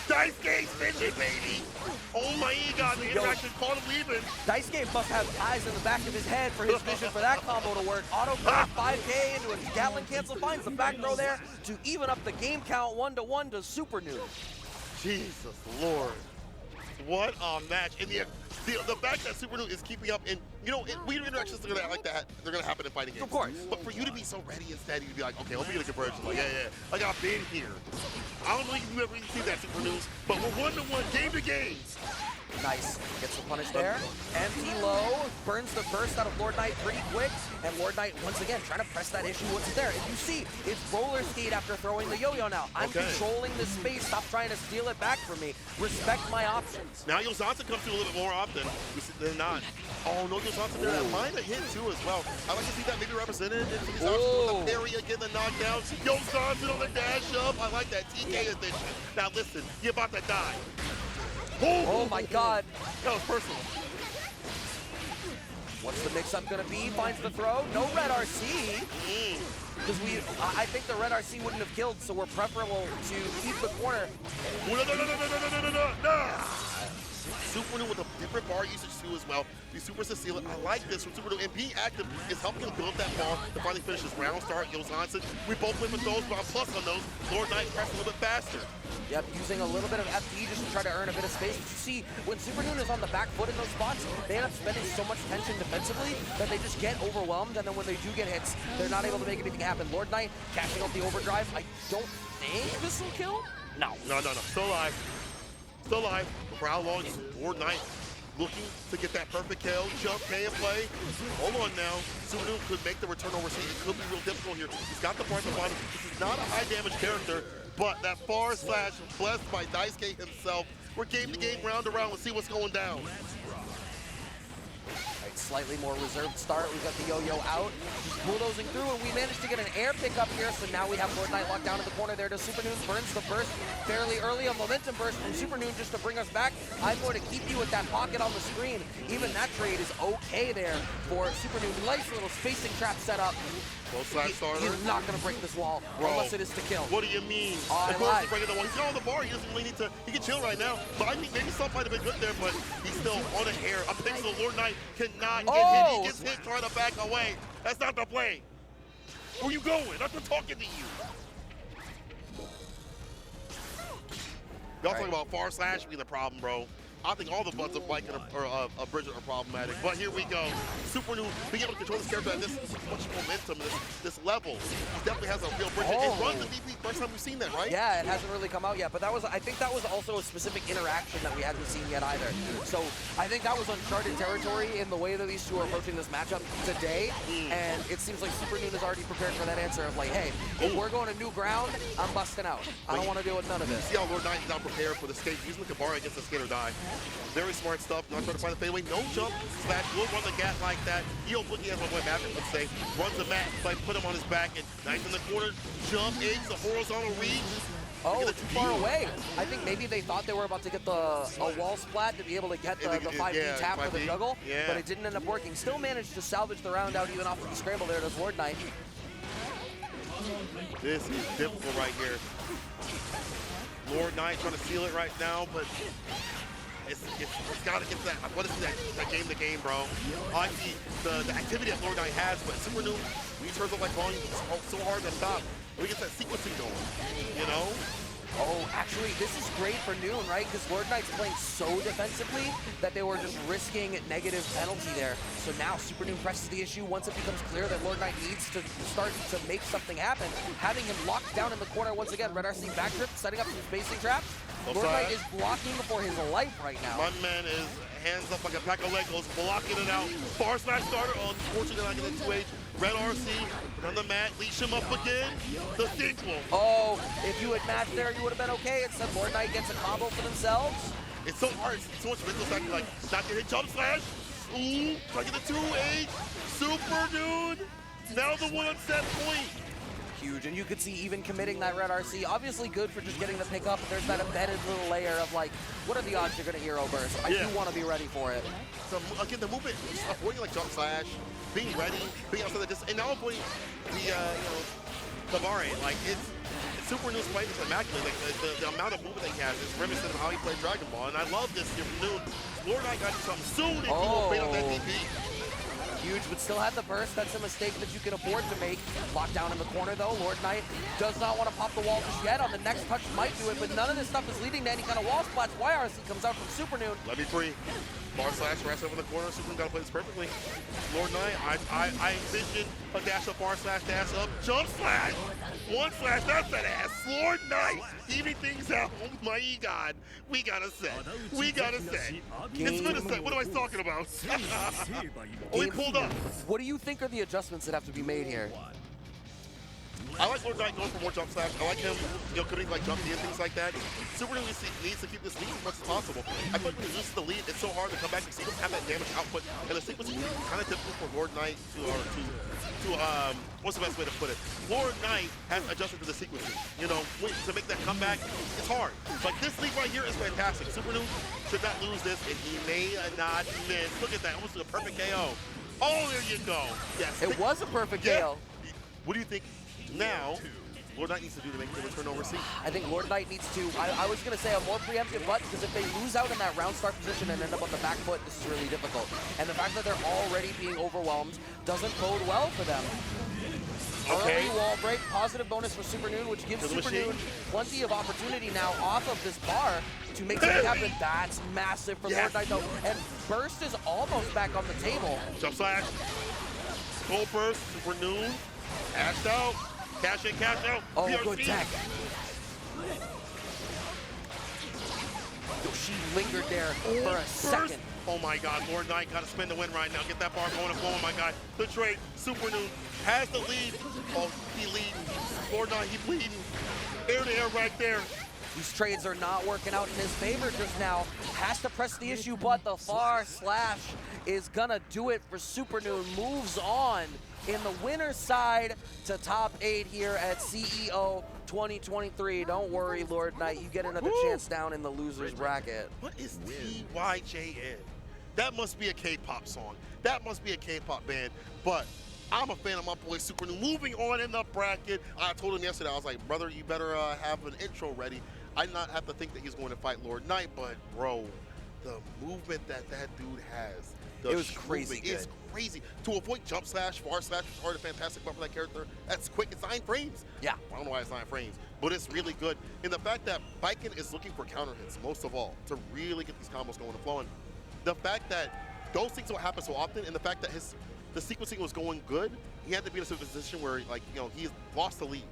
Dice Game's vision, baby. Oh my God, the interaction caught him leaving. Dice Game must have eyes in the back of his head for his vision for that combo to work. Auto 5K into a Gatling cancel, finds the back throw there to even up the game count 1-1 to Supernoon. Jesus Lord. What a match. And the The fact that Supernoon is keeping up, and you know, weird interactions are gonna like that. They're gonna happen in fighting games. Of course. But for you to be so ready and steady to be like, okay, let me get a conversion. Like, yeah, like I've been here. I don't know if you've ever seen that Supernoon, but we're 1-1, game to game. Nice. Gets the punish there. Empty low. Burns the burst out of Lord Knight pretty quick. And Lord Knight, once again, trying to press that issue once it's there. If you see, it's roller skate after throwing the yo-yo now. I'm controlling the space. Stop trying to steal it back from me. Respect my options. Now Johnson comes through a little bit more often than not. Oh, no, Johnson there. That might have hit too as well. I like to see that maybe represented in these options with the parry again, the knockdown. Johnson on the dash up. I like that TK edition. Now listen, you're about to die. Oh my God. That was personal. What's the mix-up gonna be? Finds the throw. No red RC. Because I think the red RC wouldn't have killed, so we're preferable to keep the corner. No. Supernoon with a different bar usage too as well. The super seal it. I like this from Supernoon, and being active is helping him build that ball to finally finish his round start. Johnson, we both win with those, but I'm plus on those. Lord Knight pressed a little bit faster. Yep, using a little bit of FP just to try to earn a bit of space. But you see, when Supernoon is on the back foot in those spots, they end up spending so much tension defensively that they just get overwhelmed, and then when they do get hits, they're not able to make anything happen. Lord Knight catching up the overdrive. I don't think this will kill. No. Still alive. Still alive. For how long is Lord Knight looking to get that perfect KO, jump, K and play? Hold on now. Supernoon could make the return overseas. It could be real difficult here. He's got the part at the bottom. This is not a high damage character, but that far slash blessed by Daisuke himself. We're game to game, round to round. Let's see what's going down. Right, slightly more reserved start. We've got the yo-yo out, just bulldozing through, and we managed to get an air pickup here, so now we have Lord Knight locked down in the corner there to Supernoon. Burns the burst fairly early, a momentum burst from Supernoon just to bring us back. I'm going to keep you with that pocket on the screen. Even that trade is okay there for Supernoon. Nice little spacing trap set up. He's not going to break this wall, unless it is to kill. What do you mean? Of course he's breaking the wall. He's on the bar. He doesn't really need to. He can chill right now. But I think maybe some might have been good there, but he's still on a hair. A pixel. Lord Knight cannot get hit. He gets hit trying to back away. That's not the play. Where you going? I'm not talking to you. Y'all talking about far slash being the problem, bro. I think all the buttons of Mike or Bridget are problematic. But here we go. Supernoon being able to control this character at this much momentum, this level. He definitely has a real Bridget. It runs the DP. First time we've seen that, right? Yeah, it hasn't really come out yet. But that was, I think that was also a specific interaction that we hadn't seen yet either. So I think that was uncharted territory in the way that these two are approaching this matchup today. And it seems like Supernoon is already prepared for that answer of like, hey, if we're going to new ground, I'm busting out. I don't want to deal with none of this. See how Lord Knight is not prepared for the skate. He's looking bar against the skate or die. Very smart stuff. Not trying to find the fadeaway. No jump slash. Will run the gap like that. He'll look as my boy Maverick would say. Runs the mat. Like put him on his back and nice in the corner. Jump eggs the horizontal reach. Oh, too far away. I think maybe they thought they were about to get a wall splat to be able to get the 5D tap for the juggle, but it didn't end up working. Still managed to salvage the round out even off of the scramble there to Lord Knight. This is difficult right here. Lord Knight trying to seal it right now, but it's got to get that. I want to see that game to game, bro. I see the activity that Lord Knight has, but Supernoon, when he turns up like volume, it's so hard to stop. When he gets that sequencing going, you know? Oh, actually, this is great for Noon, right? Because Lord Knight's playing so defensively that they were just risking negative penalty there. So now Supernoon presses the issue once it becomes clear that Lord Knight needs to start to make something happen. Having him locked down in the corner once again. Red RC backtrip, setting up some spacing traps. Lord Knight is blocking for his life right now. My man is hands up like a pack of Legos, blocking it out. Far slash starter, unfortunately not getting 2H. Red RC on the mat, leash him up again. The sequel. Oh, if you had matched there, you would have been okay. Instead, Lord Knight gets a combo for themselves. It's so hard. It's so much mental stack, like not to hit jump slash. Ooh, try to get the 2H. Supernoon. Now the one set point. Huge, and you could see even committing that Red RC, obviously good for just getting the pickup, but there's that embedded little layer of like, what are the odds you're gonna hero burst? I do want to be ready for it. So again, the movement, avoiding like jump slash, being ready, being outside the distance, and now avoiding the Tabari. Like Supernoon's play is immaculate. Like the amount of movement that he has is reminiscent of how he played Dragon Ball, and I love this here from Noon. Lord Knight got you something soon, and he will bait on that DP. Huge, but still had the burst. That's a mistake that you can afford to make. Locked down in the corner, though. Lord Knight does not want to pop the wall just yet. On the next touch, might do it, but none of this stuff is leading to any kind of wall splats. YRC comes out from Supernoon. Let me free. Bar slash right over the corner. Supernoon got to play this perfectly. Lord Knight, I envision a dash up, bar slash, dash up, jump slash, one slash, that's that ass. Lord Knight, evening things out. Oh my God, we got a set. We got a set. It's been a set. What am I talking about? Oh, he pulled up. What do you think are the adjustments that have to be made here? I like Lord Knight going for more jump slash. I like him, committing like jump D and things like that. Supernoon needs to keep this lead as much as possible. I feel like when he loses the lead, it's so hard to come back and see him have that damage output. And the sequence is kind of difficult for Lord Knight what's the best way to put it? Lord Knight has adjusted to the sequence. To make that comeback, it's hard. Like this lead right here is fantastic. Supernoon should not lose this, and he may not miss. Look at that, almost a perfect KO. Oh, there you go. Yes. It was a perfect KO. What do you think now Lord Knight needs to do to make the return overseas? I think Lord Knight needs to, I was going to say a more preemptive button, because if they lose out in that round start position and end up on the back foot, this is really difficult. And the fact that they're already being overwhelmed doesn't bode well for them. Okay. Early wall break, positive bonus for Supernoon, which gives Supernoon plenty of opportunity now off of this bar to make something happen. That's massive for Lord Knight though. And Burst is almost back on the table. Jump slash, cold burst, Supernoon, cashed out. Cash in, cash out. Oh, PRC. good tech. She lingered there for a second. Oh my God, Lord Knight got to spin the win right now. Get that bar going and flowing, my guy. The trade, Supernoon has the lead. Oh, he leading. Lord Knight, he bleeding. Air to air right there. These trades are not working out in his favor just now. Has to press the issue, but the far slash is gonna do it for Supernoon. Moves on in the winner's side to top 8 here at CEO 2023. Don't worry, Lord Knight, you get another chance down in the loser's bracket. What is TYJN? That must be a K-pop song. That must be a K-pop band. But I'm a fan of my boy Supernoon. Moving on in the bracket. I told him yesterday, I was like, brother, you better have an intro ready. I did not have to think that he's going to fight Lord Knight, but bro, the movement that dude has. It was crazy good. It's crazy. To avoid jump slash, far slash, which is already a fantastic part for that character. That's quick. It's 9 frames. Yeah. I don't know why it's 9 frames, but it's really good. And the fact that Viking is looking for counter hits, most of all, to really get these combos going and flowing. The fact that those things don't happen so often, and the fact that the sequencing was going good, he had to be in a position where, like, he lost the lead.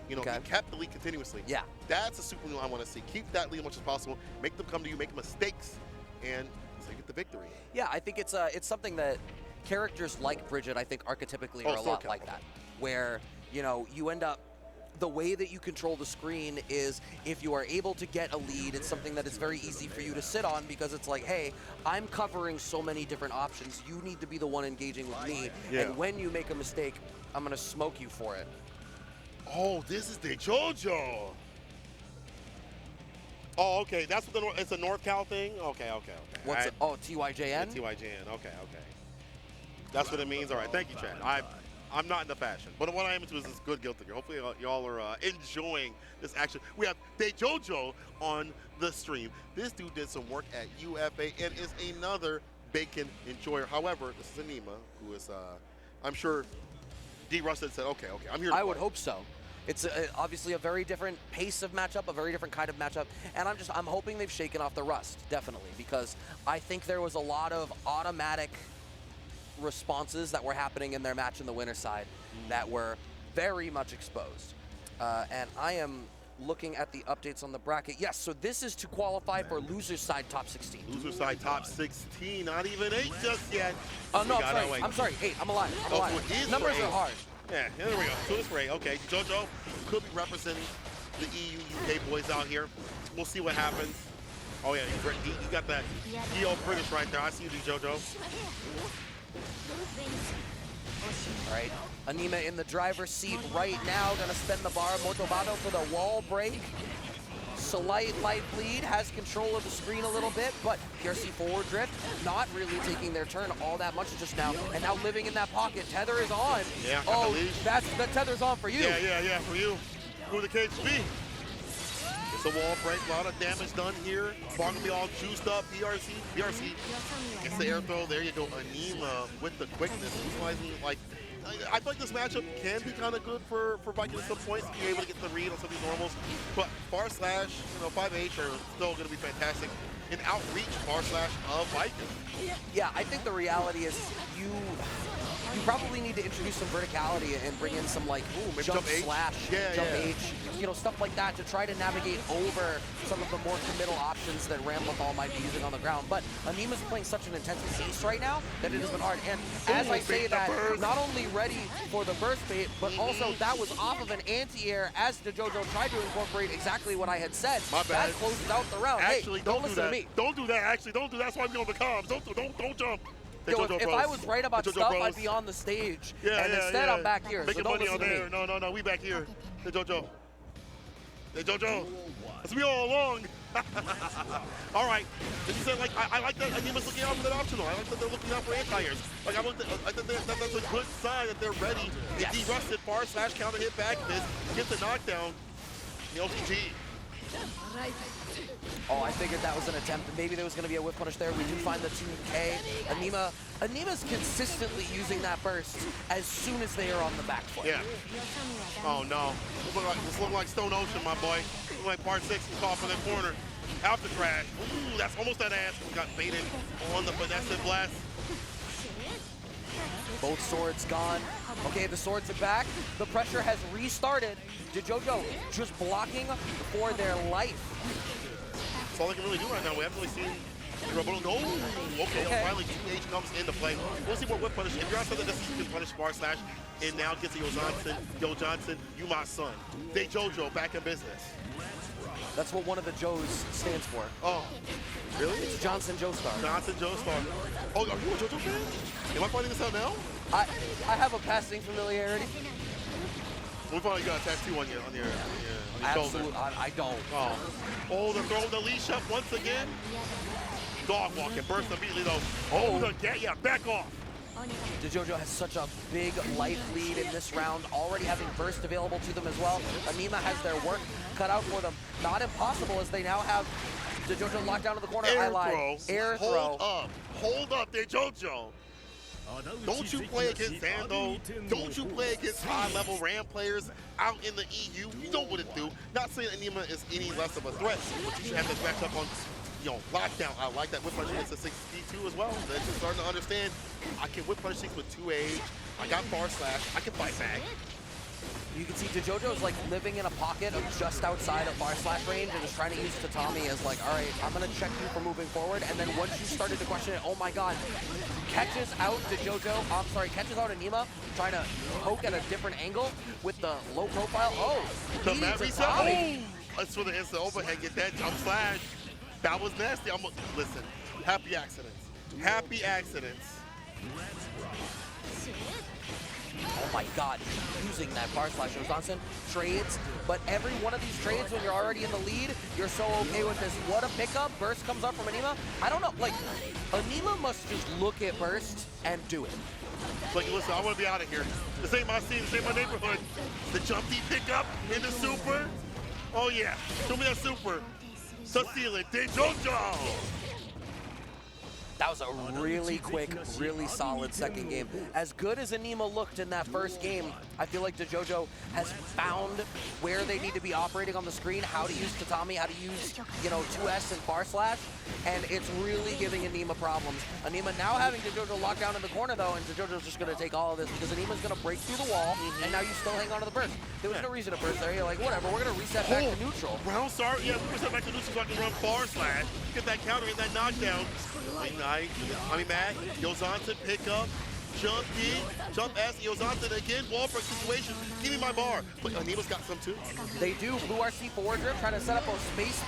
He kept the lead continuously. Yeah. That's a Supernoon I want to see. Keep that lead as much as possible. Make them come to you, make mistakes, and so you get the victory. Yeah, I think it's something that characters like Bridget, I think, archetypically are a lot like that. Where, you end up, the way that you control the screen is if you are able to get a lead, it's something that is very easy for you to sit on because it's like, hey, I'm covering so many different options. You need to be the one engaging with me. Yeah. And when you make a mistake, I'm going to smoke you for it. Oh, this is Dejojo. Oh, okay. That's what it's a NorthCal thing? Okay. What's it? Oh, TYJN? Yeah, TYJN. Okay. That's what it means. All right. Thank you, Chad. I'm not into fashion, but what I am into is this good Guilty Gear. Hopefully y'all are enjoying this action. We have Dejojo on the stream. This dude did some work at UFA and is another bacon enjoyer. However, this is Aneema, who is, I'm sure, D. Rusted said, okay, I'm here to I would hope so. It's obviously a very different pace of matchup, a very different kind of matchup, and I'm hoping they've shaken off the rust, definitely, because I think there was a lot of automatic responses that were happening in their match in the winner's side that were very much exposed. And I am looking at the updates on the bracket. Yes, so this is to qualify for loser's side top 16. Loser's side top 16, not even 8 just yet. Oh, no, I'm sorry, 8. I'm alive. Numbers are hard. Yeah, there we go. So it's great. Okay, Jojo could be representing the EU, UK boys out here. We'll see what happens. Oh, yeah, you got that EO British right there. I see you, Jojo. All right, Aneema in the driver's seat right now. Gonna spend the bar. Motovado for the wall break. Slight light lead, has control of the screen a little bit, but PRC forward drift, not really taking their turn all that much just now, and now living in that pocket. Tether is on. Yeah, oh, the tether's on for you. Yeah, for you. Who the case be? It's a wall break, a lot of damage done here. Bar gonna be all juiced up. PRC gets the air throw. There you go. Aneema with the quickness, utilizing like. I feel like this matchup can be kind of good for Vikings at some points if you're able to get the read on some of these normals. But far slash, 5H are still going to be fantastic. and outreach bar slash of Viking. Yeah, I think the reality is you probably need to introduce some verticality and bring in some like jump H. slash, jump H, you know, stuff like that to try to navigate over some of the more committal options that Ramlethal might be using on the ground. But Aneema's playing such an intense pace right now that it has been hard. And as I say that, not only ready for the burst bait, but also that was off of an anti-air as Dejojo tried to incorporate exactly what I had said. My bad. That closes out the round. Actually, hey, don't listen do that. to me. Don't do that. Actually, don't do that. That's why we on the comms. Don't jump. Yo, if I was right about stuff, I'd be on the stage. And instead, I'm back here. Making so don't money listen on to there. me. No, we back here. Dejojo. That's me all along. All right. As you said, like, I like that Aneema's looking out for that optional. I like that they're looking out for anti-airs. Like, I think that's a good sign that they're ready. Yes. De-rusted bar slash counter hit back fist. Get the knockdown. The LTG. Oh, I figured that was an attempt. Maybe there was going to be a whip punish there. We do find the 2K. Aneema's consistently using that burst as soon as they are on the back foot. Yeah. Oh, no. This look like Stone Ocean, my boy. Look like part 6 caught in the corner. Out the trash. Ooh, that's almost that ass. We got baited on the finesse and blast. Both swords gone. Okay, the swords are back. The pressure has restarted. Dejojo just blocking for their life. That's all they can really do right now. We haven't really seen Marvelo go. Okay, finally 2H comes into play. We'll see what whip punish. If you're outside the distance, you can punish bar slash. And now gets to Yo Johnson, you my son. Dejojo back in business. That's what one of the Joes stands for. Oh, really? It's Johnson Joestar. Johnson Joestar. Oh, are you a JoJo fan? Am I finding this out now? I have a passing familiarity. We probably got a tattoo on your Absolutely, shoulder. I don't. Oh, they're throwing the leash up once again. Dog walking, burst immediately though. Oh, yeah, back off. Dejojo has such a big life lead in this round, already having burst available to them as well. Aneema has their work cut out for them. Not impossible as they now have Dejojo locked down in the corner. Air throw. Air throw. Hold up, Dejojo. Don't you play against Zando. Don't you play against high-level RAM players out in the EU. You know what it do. Not saying Aneema is any less of a threat, but you should have this match up on lockdown. I like that whip punish against the 6D2 as well. They're just starting to understand I can whip punish things with 2H. I got bar slash. I can fight back. You can see Dejojo is like living in a pocket of just outside of bar slash range and is trying to use Tatami as like, all right, I'm going to check you for moving forward. And then once you started to question it, oh my God, catches out catches out Aneema, trying to poke at a different angle with the low profile. Oh, the mat reset. Oh, that's for the instant overhead. Get that jump slash. That was nasty. Listen, happy accidents. Happy accidents. Oh my God, using that bar slash Johnson trades, but every one of these trades when you're already in the lead, you're so okay with this. What a pickup. Burst comes up from Aneema. I don't know, like, Aneema must just look at burst and do it. Like, listen, I want to be out of here. This ain't my scene, this ain't my neighborhood. The jump D pickup in the super. Oh yeah, show me that super. To seal it, Dejojo. That was a really quick, really solid second game. As good as Aneema looked in that first game, I feel like Dejojo has found where they need to be operating on the screen, how to use Tatami, how to use, 2S and bar slash, and it's really giving Aneema problems. Aneema now having Dejojo locked down in the corner though, and Dejojo's just gonna take all of this because Aneema's gonna break through the wall, and now you still hang on to the burst. There was no reason to burst there. You're like, whatever, we're gonna reset back to neutral. Round start, yeah, reset back to neutral so I can run bar slash, get that counter and that knockdown. Nice. Matt, Yo Johnson pick up, jump D, jump S, Yo Johnson again, wall break situation. Give me my bar. But Aneema's got some too. They do. Blue RC forward drip, trying to set up a space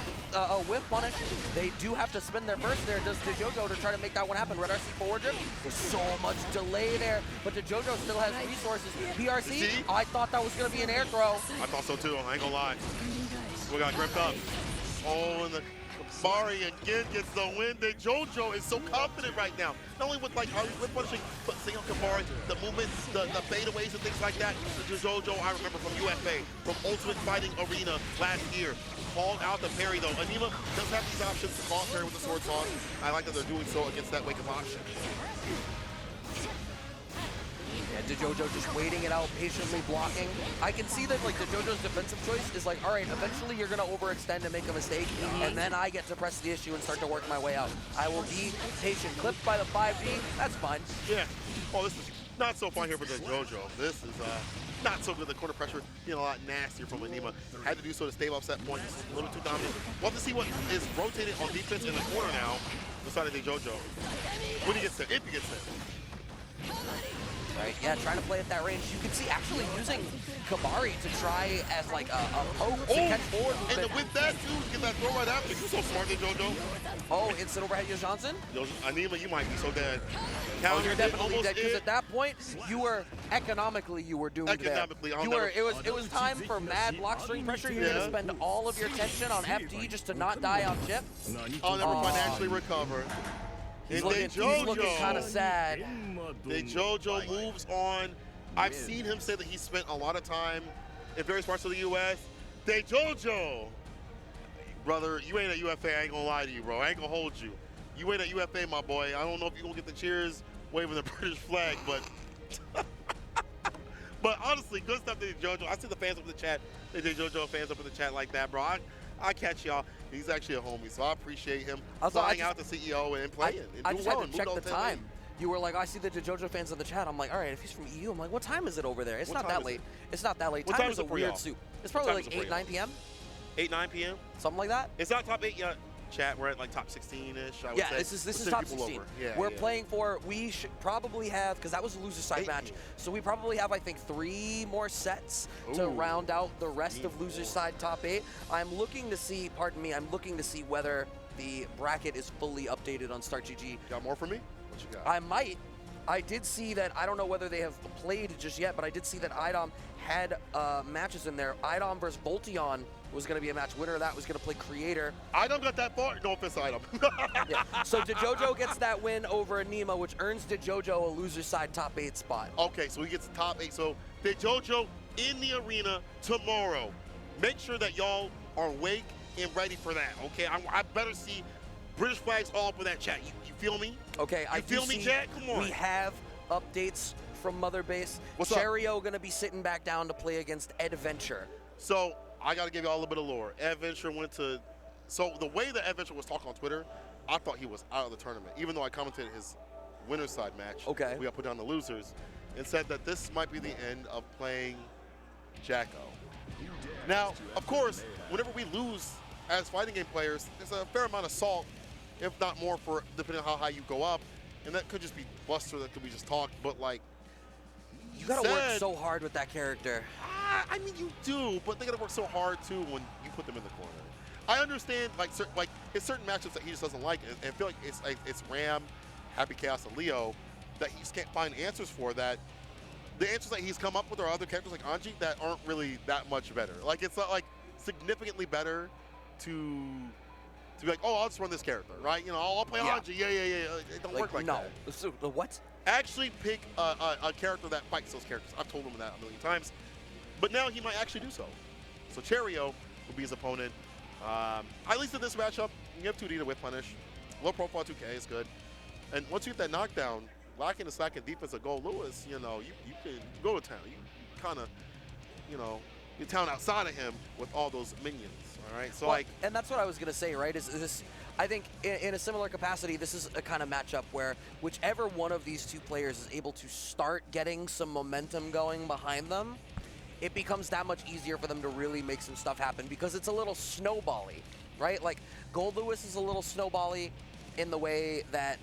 whip punish. They do have to spin their burst there. Does Dejojo to try to make that one happen? Red RC forward drip. There's so much delay there, but Dejojo still has resources. PRC, I thought that was going to be an air throw. I thought so too. I ain't gonna lie. We got gripped up. Oh, and the Bari again gets the win. Dejojo is so confident right now. Not only with whip punishing, but single Kabari, the movement, the fadeaways and things like that. Dejojo, I remember from UFA, from Ultimate Fighting Arena last year. Called out the parry though. Aneema does have these options to call parry with the sword toss. I like that they're doing so against that wake of option. Yeah, Dejojo just waiting it out, patiently blocking. I can see that like Dejojo's defensive choice is like, all right, eventually you're gonna overextend and make a mistake, and then I get to press the issue and start to work my way out. I will be patient. Clipped by the 5D, that's fine. Yeah. Oh, this is not so fun here for Dejojo. This is not so good. The corner pressure getting a lot nastier from Aneema. Had to do so to stave off set points. A little too dominant. We'll have to see what is rotated on defense in the corner now. Beside of Dejojo. When he gets there, if he gets there. Right, yeah, trying to play at that range. You can see actually using Kabari to try as like a poke to catch forward movement. And with that too, get that throw right after. You're so smart, Dejojo. Oh, instant overhead Yo Johnson? Aneema, you might be so dead. Oh, you're definitely dead, because at that point, you were economically doomed Economically, there. It was time for mad block string pressure. You're gonna spend all of your tension on FD just to not die on chip. I'll never financially recover. He's looking kind of sad. Dejojo moves on. I've seen him say that he spent a lot of time in various parts of the U.S. Dejojo! Brother, you ain't at UFA, I ain't gonna lie to you, bro. I ain't gonna hold you. You ain't at UFA, my boy. I don't know if you're gonna get the cheers waving the British flag, but but honestly, good stuff to Dejojo. I see the fans up in the chat, the Dejojo fans up in the chat like that, bro. I catch y'all. He's actually a homie, so I appreciate him flying out the CEO and playing. I just had to check the time. You were like, I see the Dejojo fans in the chat. I'm like, all right, if he's from EU, I'm like, what time is it over there? It's not that late. It's not that late. Time is a weird soup. It's probably like 8, 9 p.m. 8, 9 p.m. Something like that. It's not top 8 yet. Chat, we're at like top 16-ish, I would say. Yeah, this is top 16. Yeah, we're playing for, we should probably have, because that was a loser side match, so we probably have, I think, 3 more sets to round out the rest of loser side top 8. I'm looking to see, pardon me, I'm looking to see whether the bracket is fully updated on StartGG. Got more for me? What you got? I might. I did see that, I don't know whether they have played just yet, but I did see that iDom had matches in there. iDom versus Voltion was going to be a match. Winner of that was going to play Kreator. iDom got that far? No offense, iDom. Yeah. So Dejojo gets that win over Aneema, which earns Dejojo a loser side top 8 spot. Okay, so he gets the top 8. So Dejojo in the arena tomorrow. Make sure that y'all are awake and ready for that, okay? I better see British flags all up in that chat. You feel me? Okay, I feel me, Jack? Come on. We have updates from Mother Base. What's Cheryo going to be sitting back down to play against Eddventure. So I got to give you all a little bit of lore. Eddventure went to, so the way that Eddventure was talking on Twitter, I thought he was out of the tournament, even though I commented his winner's side match. Okay. We got put down the losers, and said that this might be the end of playing Jacko. Now, of course, whenever we lose as fighting game players, there's a fair amount of salt, if not more, for depending on how high you go up, and that could just be bluster, that could be just talk, but like, you gotta work so hard with that character. I mean, you do, but they gotta work so hard too when you put them in the corner. I understand, like it's certain matchups that he just doesn't like, and I feel like it's Ram, Happy Chaos, and Leo that he just can't find answers for. That the answers that he's come up with are other characters like Anji that aren't really that much better. Like it's not like significantly better to be like, oh, I'll just run this character, right? You know, I'll play Anji. Yeah. It don't work like that. No. So, what? Actually pick a character that fights those characters. I've told him that a million times. But now he might actually do so. So Cheryo will be his opponent. At least in this matchup, you have 2D to whip punish. Low profile 2K is good. And once you get that knockdown, lacking the slack and defense of Gold Lewis, you know, you can go to town. You kind of, you know, you town outside of him with all those minions. All right, so and that's what I was gonna say, right? Is this? I think in a similar capacity, this is a kind of matchup where whichever one of these two players is able to start getting some momentum going behind them, it becomes that much easier for them to really make some stuff happen because it's a little snowbally, right? Like Gold Lewis is a little snowbally in the way that,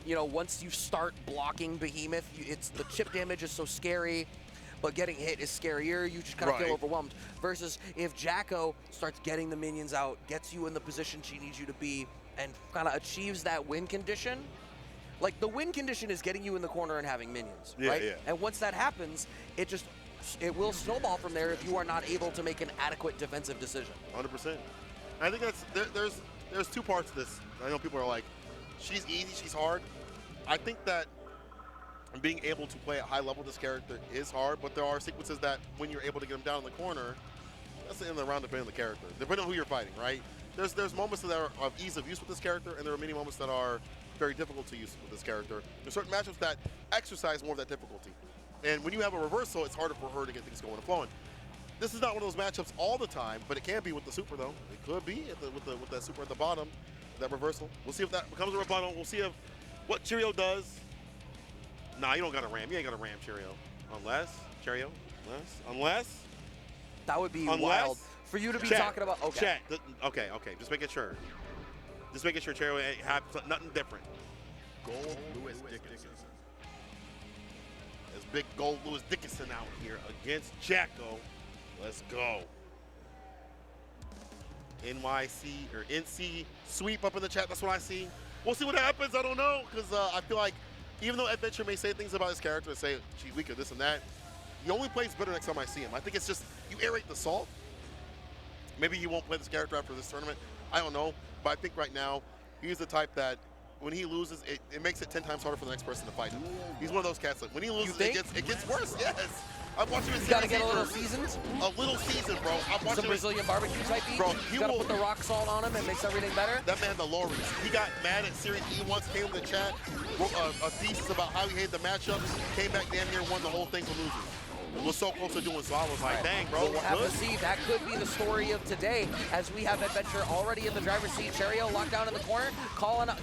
you know, once you start blocking Behemoth, it's the chip damage is so scary. But getting hit is scarier. You just kind of feel overwhelmed. Versus if Jacko starts getting the minions out, gets you in the position she needs you to be, and kind of achieves that win condition. Like the win condition is getting you in the corner and having minions, right? Yeah. And once that happens, it will snowball from there if you are not able to make an adequate defensive decision. 100%. I think there's 2 parts to this. I know people are like, she's easy, she's hard. I think that being able to play at high level this character is hard, but there are sequences that when you're able to get them down in the corner, that's the end of the round depending on the character. Depending on who you're fighting, right? There's moments that are of ease of use with this character, and there are many moments that are very difficult to use with this character. There's certain matchups that exercise more of that difficulty. And when you have a reversal, it's harder for her to get things going and flowing. This is not one of those matchups all the time, but it can be with the super though. It could be with that super at the bottom, that reversal. We'll see if that becomes a rebuttal. We'll see if what Cheryo does. Nah, you don't got a ram. You ain't got a ram, Cheryo. Unless. That would be wild for you to be talking about. Okay. Okay. Just making sure. Cheryo ain't have nothing different. Gold Lewis Dickinson. There's big Gold Lewis Dickinson out here against Jacko. Let's go. NYC or NC sweep up in the chat. That's what I see. We'll see what happens. I don't know, because I feel like even though Eddventure may say things about his character and say, gee, we could this and that, he only plays better next time I see him. I think it's just you aerate the salt. Maybe he won't play this character after this tournament. I don't know. But I think right now he's the type that when he loses, it makes it 10 times harder for the next person to fight him. He's one of those cats that when he loses, it gets worse. Yes. I'm watching him. You gotta get a little seasoned. A little seasoned, bro. I'm watching some Brazilian barbecue type beat. Bro, you gotta put the rock salt on him and makes everything better. That man, the Lories. He got mad at Series E once, came in the chat, wrote a thesis about how he hated the matchup, came back damn near won the whole thing for losing. It was so close to doing so. I was like, dang, bro. We'll have to see. That could be the story of today, as we have Eddventure already in the driver's seat. Cheryo locked down in the corner,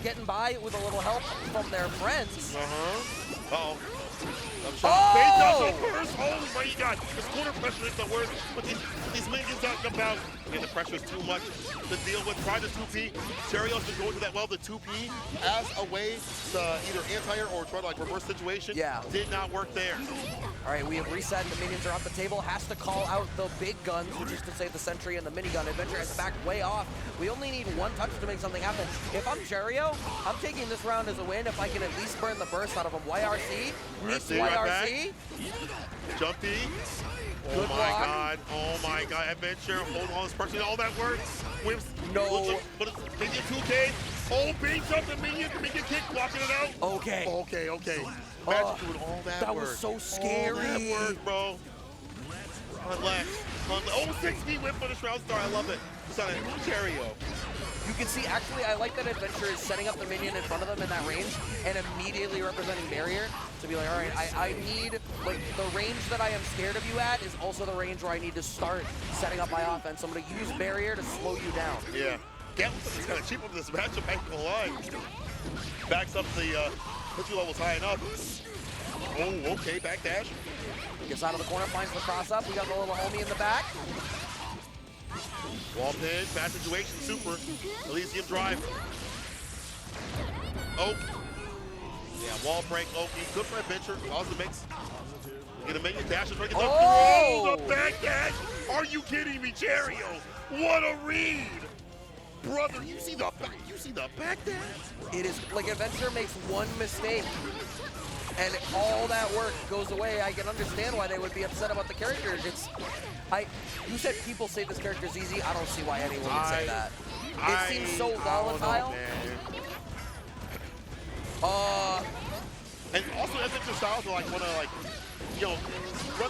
getting by with a little help from their friends. Uh-oh. Oh! Oh my God! This corner pressure is the worst. But these minions out about, and the pressure is too much to deal with. Try the 2P. Cheryo's been going to that well. The 2P as a way to either anti-air or try to like reverse situation. Yeah. Did not work there. All right, we have reset. The minions are off the table. Has to call out the big guns, which is to say the sentry and the minigun. Eddventure has backed way off. We only need one touch to make something happen. If I'm Cheryo, I'm taking this round as a win if I can at least burn the burst out of him. YRC. Needs YRC. Jumpy. Oh my God, Eddventure, hold on, this person, all that work. No. But it's minion 2K. Oh, big jump, the minion kick, blocking it out. Okay. Imagine doing all that work. That was so scary. All that work, bro. Unless. Oh, 6 feet whip for the Shroud Star, I love it. It's on Cheryo. You can see, actually, I like that Eddventure is setting up the minion in front of them in that range and immediately representing barrier to be like, all right, I need, like, the range that I am scared of you at is also the range where I need to start setting up my offense. So I'm going to use barrier to slow you down. Yeah. Gatlinson is kind of cheap over this matchup, I ain't gonna lie. Backs up the entry levels high enough. Oh, okay, backdash. Gets out of the corner, finds the cross up. We got the little homie in the back. Wall pin, bad situation, super. Elysium drive. Oak. Yeah, wall break, Oki. Good for Eddventure. Cause the mix. Get a minion, dashes right up. Oh, the backdash. Are you kidding me, Cheryo? What a read. Brother, you see the backdash? It is like Eddventure makes one mistake and all that work goes away. I can understand why they would be upset about the character. You said people say this character is easy. I don't see why anyone would say that. It seems so volatile. And also Eddventure styles are like run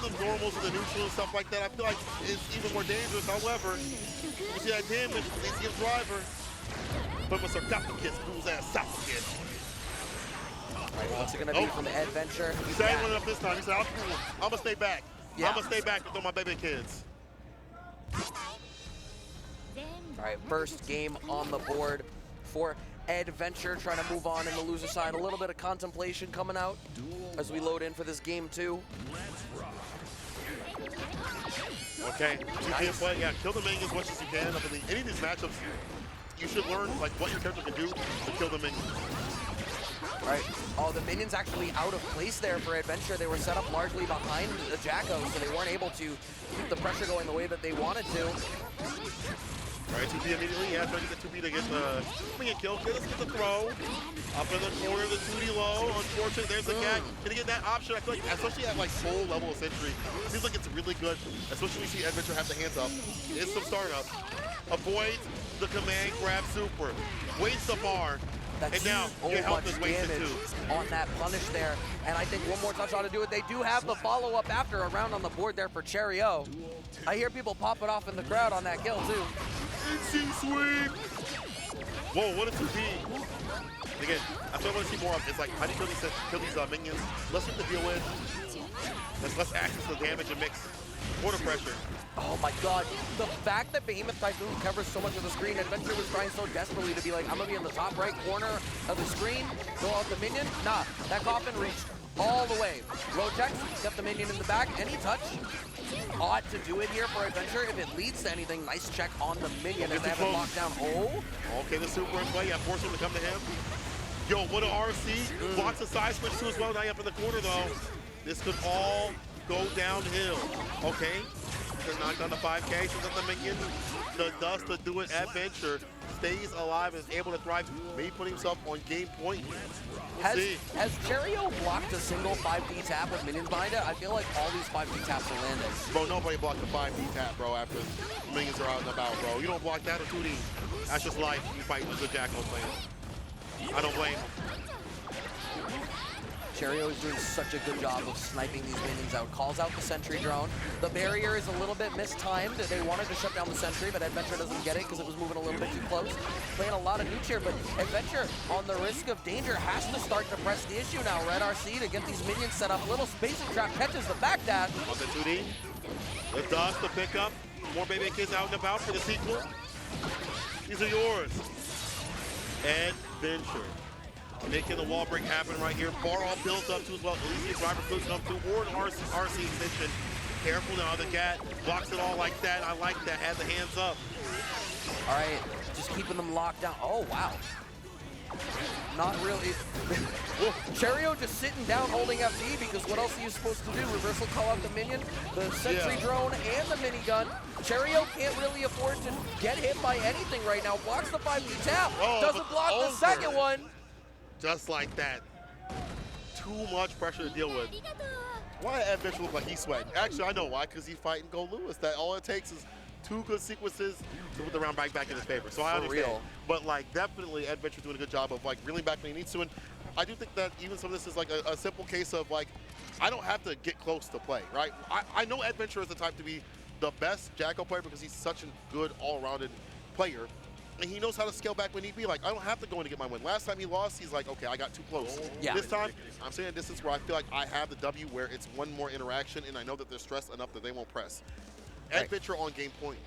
them normals in the neutral and stuff like that. I feel like it's even more dangerous. However, you see that damage, Elysium driver. But with sarcophagus, who's that esophagus? Right, what's it gonna be from Eddventure? He said I went up this time. He said, I'm gonna stay back. Yeah. I'm gonna stay back with my baby kids. All right, first game on the board for Eddventure, trying to move on in the loser side. A little bit of contemplation coming out as we load in for this game 2. Okay, nice. Play. Yeah, kill the minions as much as you can. I mean, any of these matchups, you should learn like what your character can do to kill the minions. All right. Oh, the minions actually out of place there for Eddventure. They were set up largely behind the Jacko, so they weren't able to keep the pressure going the way that they wanted to. All right, 2P immediately. Yeah, trying to get 2P to get the kill. Let's get the throw. Up in the corner, the 2D low. Unfortunate, there's the cat. Can he get that option? I feel like, especially at like full level of Sentry, it seems like it's really good, especially when we see Eddventure have the hands up. It's some startup. Avoids the command grab super. Waits the bar. That's and now your health is wasted too. On that punish there. And I think one more touch ought to do it. They do have the follow-up after a round on the board there for Cheryo. I hear people pop it off in the crowd on that kill too. NC sweep! Whoa, what a 2D. Again, I still want to see more of it. It's like, how do you kill these minions? Less with the deal with. There's less access to damage and mix. Water pressure. Oh my god, the fact that Behemoth Typhoon covers so much of the screen, Eddventure was trying so desperately to be like, I'm gonna be in the top right corner of the screen, go out the minion. Nah, that coffin reached all the way. Low checks, kept the minion in the back, any touch. Ought to do it here for Eddventure. If it leads to anything, nice check on the minion as they have it locked down. Oh. Okay, the super in play. Yeah, force him to come to him. Yo, what an RC. Blocks the side switch too as well. Now up in the corner though. This could all go downhill. Okay. They're knocked on the 5K. She's at the minion. The dust to do it. Eddventure stays alive and is able to thrive. Maybe put himself on game point. Has Cheryo blocked a single 5D tap with minions behind it? I feel like all these 5D taps are landing. Bro, nobody blocked the 5D tap, bro, after minions are out and about, bro. You don't block that or 2D. That's just life. You fight with the Jackal players. I don't blame him. Cheryo is doing such a good job of sniping these minions out. Calls out the sentry drone. The barrier is a little bit mistimed. They wanted to shut down the sentry, but Eddventure doesn't get it because it was moving a little bit too close. Playing a lot of nooch here, but Eddventure, on the risk of danger, has to start to press the issue now. Red RC to get these minions set up. Little spacing trap catches the backdash. On the 2D. The dust to pick up. More baby kids out and about for the sequel. These are yours. Eddventure. Making the wall break happen right here. Bar all built up too as well. At least the driver could come through. Or an RC extension. Careful now. The cat blocks it all like that. I like that. Had the hands up. All right. Just keeping them locked down. Oh, wow. Not really. Cheryo just sitting down holding FD because what else are you supposed to do? Reversal call out the minion, the sentry drone, and the minigun. Cheryo can't really afford to get hit by anything right now. Blocks the 5D tap. Doesn't block the second one. Just like that. Too much pressure to deal with. Why does Eddventure look like he's sweating? Actually, I know why, because he's fighting Gold Lewis. That all it takes is 2 good sequences to put the round back in his favor. So I understand. Real. But like definitely Eddventure doing a good job of like reeling back when he needs to. And I do think that even some of this is like a simple case of like, I don't have to get close to play, right? I know Eddventure is the type to be the best Jackal player because he's such a good all-rounded player. And he knows how to scale back when need be. Like, I don't have to go in to get my win. Last time he lost, he's like, okay, I got too close. Yeah. This time, I'm sitting at a distance where I feel like I have the W where it's one more interaction and I know that they're stressed enough that they won't press. Eddventure on game point.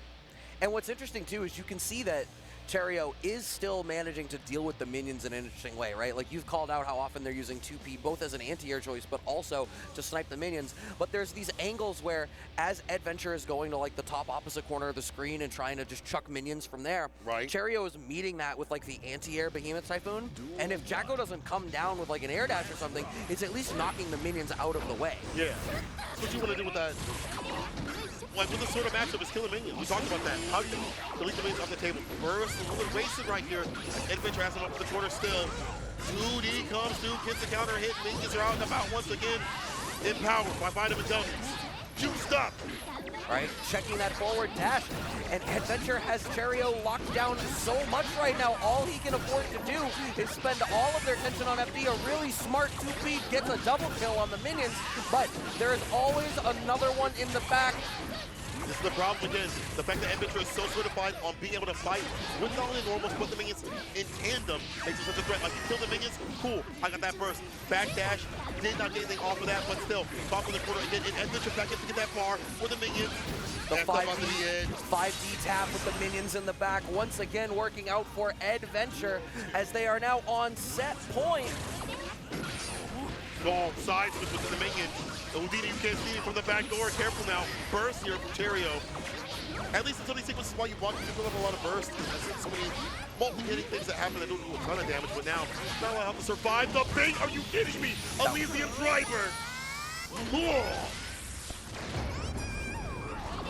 And what's interesting, too, is you can see that Cheryo is still managing to deal with the minions in an interesting way, right? Like, you've called out how often they're using 2P, both as an anti-air choice, but also to snipe the minions. But there's these angles where, as Eddventure is going to, like, the top opposite corner of the screen and trying to just chuck minions from there, right. Cheryo is meeting that with, like, the anti-air Behemoth Typhoon. And if Jacko doesn't come down with, like, an air dash or something, it's at least knocking the minions out of the way. Yeah. That's what you want to do with that. Like, with this sort of matchup, is killing minions. We talked about that. How do you delete the minions off the table? Burst, a little bit wasted right here. Eddventure has him up in the corner still. 2D comes through, gets the counter hit. Minions are out and about once again. Empowered by Vitamin W's. Juiced up. Right, checking that forward dash. And Eddventure has Cheryo locked down so much right now. All he can afford to do is spend all of their attention on FD. A really smart 2P gets a double kill on the minions, but there is always another one in the back. This is the problem again. The fact that Eddventure is so certified on being able to fight with not only normals, but the minions in tandem makes it such a threat. Like, you kill the minions, cool, I got that burst. Backdash, did not get anything off of that, but still, top of the corner again, and Eddventure back in to get that bar for the minions. The 5D tap with the minions in the back, once again working out for Eddventure as they are now on set point. Long side switch with the minion. Houdini, you can't see it from the back door. Careful now. Burst here from Cheryo. At least in some of these sequences while you block, you do have a lot of burst. There's so many multi-hitting things that happen that don't do a ton of damage, but now, not a lot of help to survive the bait. Are you kidding me? Elysium driver.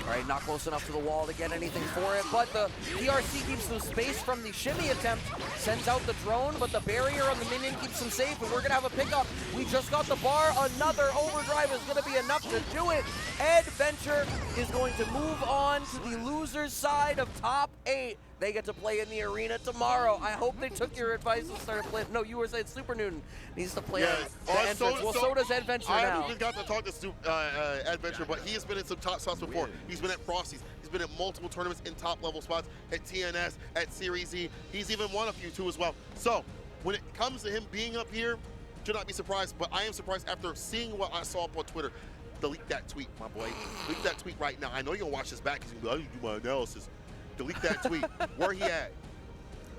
All right, not close enough to the wall to get anything for it, but the PRC keeps some space from the shimmy attempt, sends out the drone, but the barrier on the minion keeps him safe, and we're gonna have a pickup. We just got the bar, another overdrive is gonna be enough to do it. Eddventure is going to move on to the loser's side of top 8. They get to play in the arena tomorrow. I hope they took your advice and started playing. No, you were saying Supernoon needs to play the entrance. So does Eddventure now. I haven't even got to talk to Eddventure, but he has been in some top spots before. He's been at Frosty's. He's been at multiple tournaments in top level spots, at TNS, at Series E. He's even won a few too as well. So when it comes to him being up here, should not be surprised, but I am surprised after seeing what I saw up on Twitter. delete that tweet, my boy. Delete that tweet right now. I know you're gonna watch this back because I didn't do my analysis. Delete that tweet. Where he at?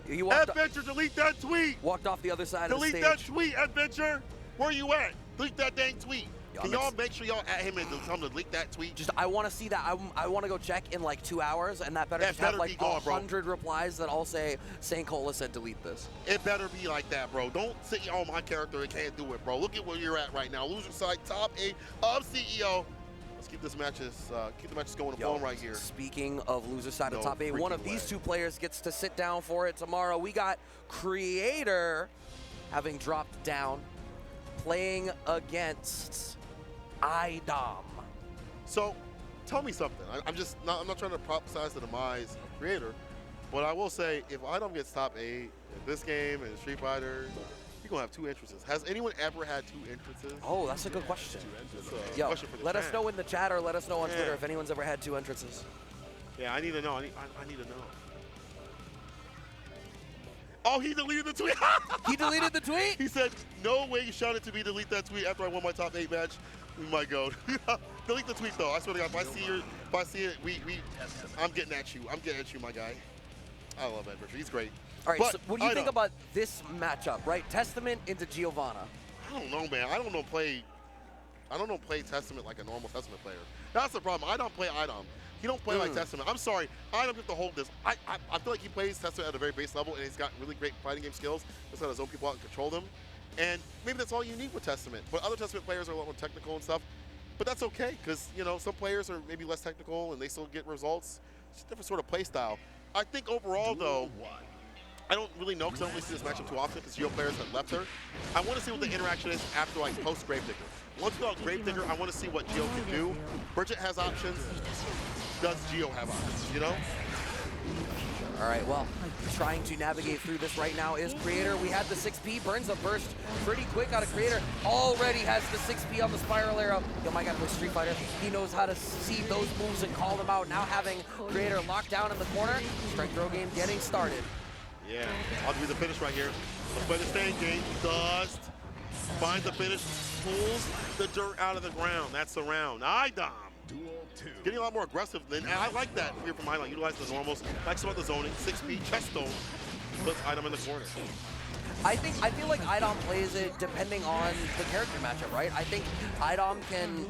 Eddventure, delete that tweet. Walked off the other side of the stage. Delete that tweet, Eddventure. Where you at? Delete that dang tweet. Can y'all make sure y'all at him and tell him to delete that tweet? Just, I want to see that. I want to go check in like 2 hours, and that better just have like 100 replies that all say, St. Cola said delete this. It better be like that, bro. Don't sit on my character and can't do it, bro. Look at where you're at right now. Loser side, top 8 of CEO. Let's keep this matches, going and flowing right here. Speaking of loser side of top 8, one of these two players gets to sit down for it tomorrow. We got Kreator having dropped down, playing against iDom. So, tell me something. I'm not trying to prophesize the demise of Kreator, but I will say if iDom gets top 8 in this game and Street Fighter, you're gonna have 2 entrances. Has anyone ever had 2 entrances? Oh, that's a good question. Yo, let us know in the chat or let us know on Twitter if anyone's ever had 2 entrances. Yeah, I need to know. I need to know. Oh, he deleted the tweet. He deleted the tweet? He said, no way you shouted to me delete that tweet after I won my top 8 match. We might go. Delete the tweet though. I swear to God, if I see it, I'm getting at you. I'm getting at you, my guy. I love Eddventure. He's great. All right, so what do you think about this matchup, right? Testament into Giovanna. I don't know, man. I don't know play Testament like a normal Testament player. That's the problem. I don't play iDom. He don't play like Testament. I'm sorry. iDom have to hold this. I feel like he plays Testament at a very base level, and he's got really great fighting game skills. Just how to zone people out and control them. And maybe that's all you need with Testament. But other Testament players are a lot more technical and stuff. But that's okay, because some players are maybe less technical and they still get results. It's a different sort of play style. I think overall, though, I don't really know because I don't really see this matchup too often because Geo players have left her. I want to see what the interaction is after like post Gravedigger. Once we go Gravedigger, I want to see what Geo can do. Bridget has options. Does Geo have options? All right, well, trying to navigate through this right now is Kreator. We had the 6P, burns the burst pretty quick out of Kreator. Already has the 6P on the spiral arrow. Yo, my guy plays Street Fighter. He knows how to see those moves and call them out. Now having Kreator locked down in the corner. Strike throw game getting started. Yeah, I'll do the finish right here. Let's play the stand game. Dust. Finds the finish. Pulls the dirt out of the ground. That's the round. iDom. Getting a lot more aggressive and I like that here from iDom. Utilizing the normals. Like some of the zoning. 6P chest stone. Puts iDom in the corner. I feel like iDom plays it depending on the character matchup, right? I think iDom can,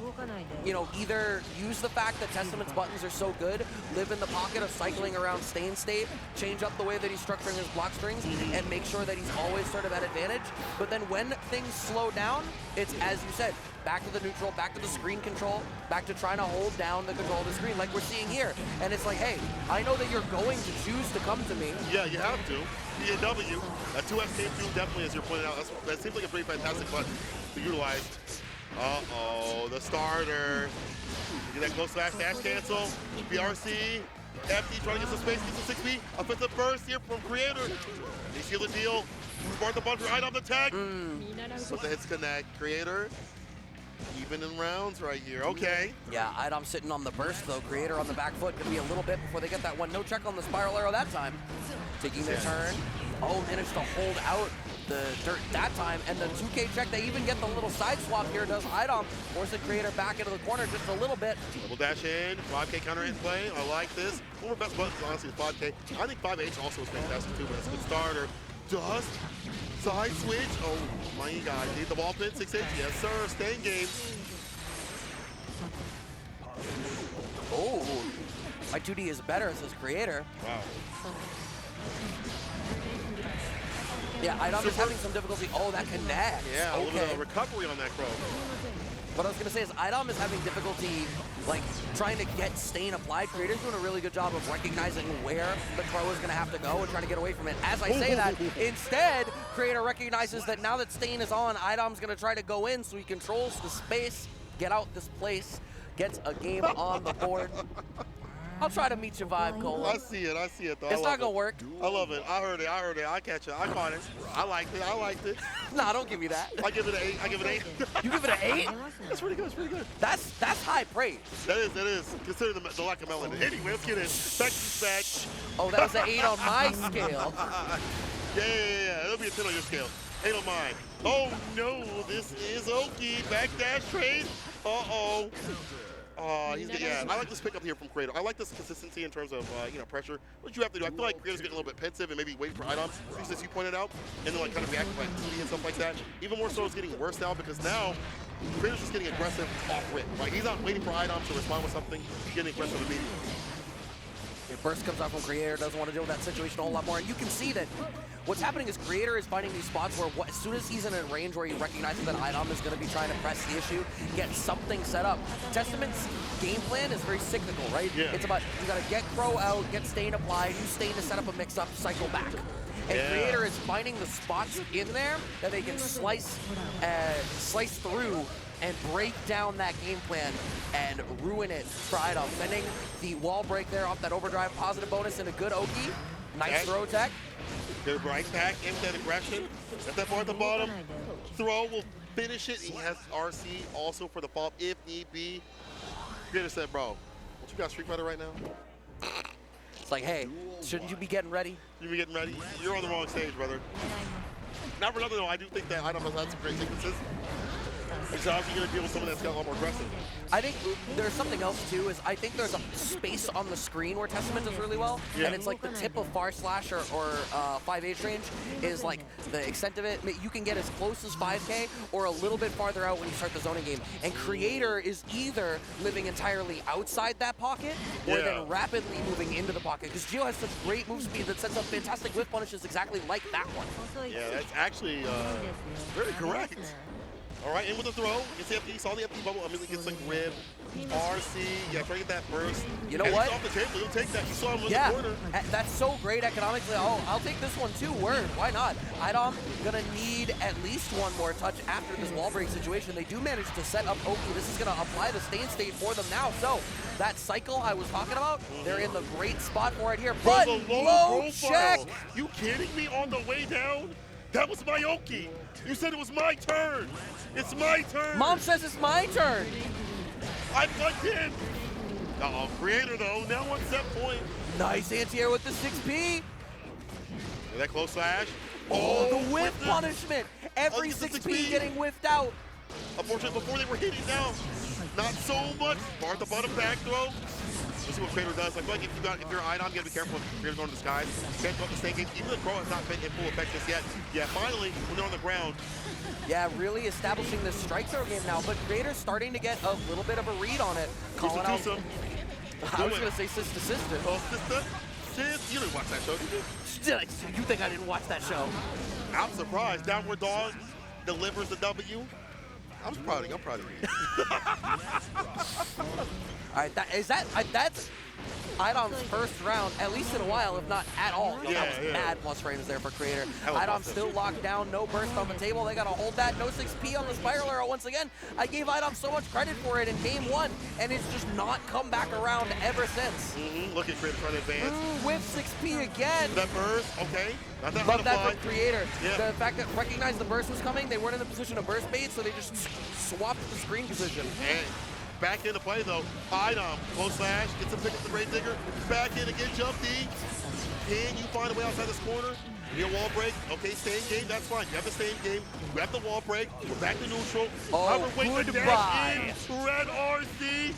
either use the fact that Testament's buttons are so good, live in the pocket of cycling around Stain State, change up the way that he's structuring his block strings, and make sure that he's always sort of at advantage. But then when things slow down, it's, as you said, back to the neutral, back to the screen control, back to trying to hold down the control of the screen like we're seeing here. And it's like, hey, I know that you're going to choose to come to me. Yeah, you have to. PNW, a 2X game 2 definitely, as you're pointing out, that seems like a pretty fantastic button to utilize. Uh-oh, the starter. Get that close dash cancel. BRC, FD trying to get some space, gets the 6B. Offensive burst here from Kreator. They seal the deal. Smart the bunker, right on the tag. But the hits connect. Kreator, even in rounds right here. Okay. Yeah, iDom sitting on the burst, though. Kreator on the back foot. Could be a little bit before they get that one. No check on the spiral arrow that time. Taking their turn. Oh, managed to hold out the dirt that time. And the 2K check, they even get the little side swap here. Does iDom forcing Kreator back into the corner just a little bit. Double dash in, 5K counter in play. I like this. One of the best buttons, honestly, is 5K. I think 5H also is fantastic, too, but it's a good starter. Dust. Side switch. Oh, my God. Need the ball pin. 6H. Yes, sir. Staying game. Oh, my 2D is better, says Kreator. Wow. Yeah, iDom is having some difficulty. Oh, that connects. Yeah, a little bit of recovery on that crow. What I was going to say is iDom is having difficulty, like, trying to get Stain applied. Kreator's doing a really good job of recognizing where the crow is going to have to go and trying to get away from it. As I say that, instead, Kreator recognizes that now that Stain is on, iDom's going to try to go in so he controls the space, get out this place, gets a game on the board. I'll try to meet your vibe, Cole. I see it though. It's not gonna work. I love it. I heard it. I catch it. I caught it. I liked it. Nah, don't give me that. I give it an 8. You give it an 8? That's pretty good. That's high praise. That is. Consider the lack of melanin. Anyway, let's get in. Back to back. Oh, that was an 8 on my scale. Yeah. It'll be a 10 on your scale. 8 on mine. Oh no, this is Oki. Backdash trade. Uh-oh. Yeah, I like this pickup here from Kreator. I like this consistency in terms of, pressure. What you have to do, I feel like Kreator's getting a little bit pensive and maybe waiting for iDom, as you pointed out, and then like kind of reacting like Tootie and stuff like that. Even more so, it's getting worse now because now Kreator's just getting aggressive off rip. Like he's not waiting for iDom to respond with something. He's getting aggressive immediately. Your burst comes out from Kreator, doesn't want to deal with that situation a whole lot more, and you can see that what's happening is Kreator is finding these spots where as soon as he's in a range where he recognizes that iDom is going to be trying to press the issue, get something set up. Testament's game plan is very cyclical, right? Yeah. It's about, you got to get Crow out, get Stain applied, use Stain to set up a mix-up, cycle back. And Kreator is finding the spots in there that they can slice through and break down that game plan and ruin it for iDom. Sending the wall break there off that overdrive, positive bonus, and a good Oki. Nice throw tech. Good right back into that aggression. At that bar at the bottom. Throw will finish it. He has RC also for the follow-up if need be. Kreator said, bro, don't you got Street Fighter right now? It's like, hey, shouldn't you be getting ready? You be getting ready? You're on the wrong stage, brother. Not for nothing though, I do think that iDom has had some great sequences. He's obviously going to deal with someone that's got a lot more aggressive. I think there's something else too, is I think there's a space on the screen where Testament does really well, and it's like the tip of far slash or 5H range is like the extent of it. You can get as close as 5K or a little bit farther out when you start the zoning game. And Kreator is either living entirely outside that pocket or then rapidly moving into the pocket, because Gio has such great move speed that sets up fantastic whiff punishes exactly like that one. Yeah, that's actually very correct. All right, in with the throw. Gets the FD, saw the FD bubble, immediately gets like rib, RC. Yeah, try to get that burst. You know and what? He's off the table, he'll take that. You saw him in the corner. That's so great economically. Oh, I'll take this one too. Word, why not? iDom gonna need at least one more touch after this wall break situation. They do manage to set up Oki. This is gonna apply the Stain state for them now. So that cycle I was talking about, they're in the great spot for it here. But low check. You kidding me? On the way down? That was my Oki. You said it was my turn. It's my turn. Mom says it's my turn. I plugged in. Uh-oh, Kreator though, now on set point. Nice anti-air with the 6P. That close slash. Oh, the whiff punishment. Every 6P getting whiffed out. Unfortunately, before they were hitting down, not so much. Bar at the bottom back throw. Let's see what Kreator does. I feel like if you're iDom, you gotta be careful if Kreator's going to the skies. Can't go up the Stain game. Even the throw has not been in full effect just yet. Yeah, finally, when they're on the ground. Yeah, really establishing this strike throw game now, but Kreator's starting to get a little bit of a read on it. Calling out. I was going to say sister. Oh, sister? Sis? You didn't watch that show, did you? You think I didn't watch that show? I'm surprised. Downward Dog delivers the W. I'm proud of you. I'm proud of you. All right, that's iDom's first round, at least in a while, if not at all. That was mad plus frames there for Kreator. iDom still locked down, no burst on the table. They got to hold that. No 6P on the spiral arrow once again. I gave iDom so much credit for it in game one, and it's just not come back around ever since. Look at Kreator trying to advance. With 6P again. That burst, okay. Not that Love that from Kreator. Yeah. The fact that recognized the burst was coming, they weren't in the position of burst bait, so they just swapped the screen position. And back into play though. iDom, close slash, gets him pick up the Grave Digger. Back in again, jump D. Can you find a way outside this corner? Your wall break. Okay, Stain game, that's fine. You have the Stain game. You have the wall break. We're back to neutral. Goodbye. Red RC.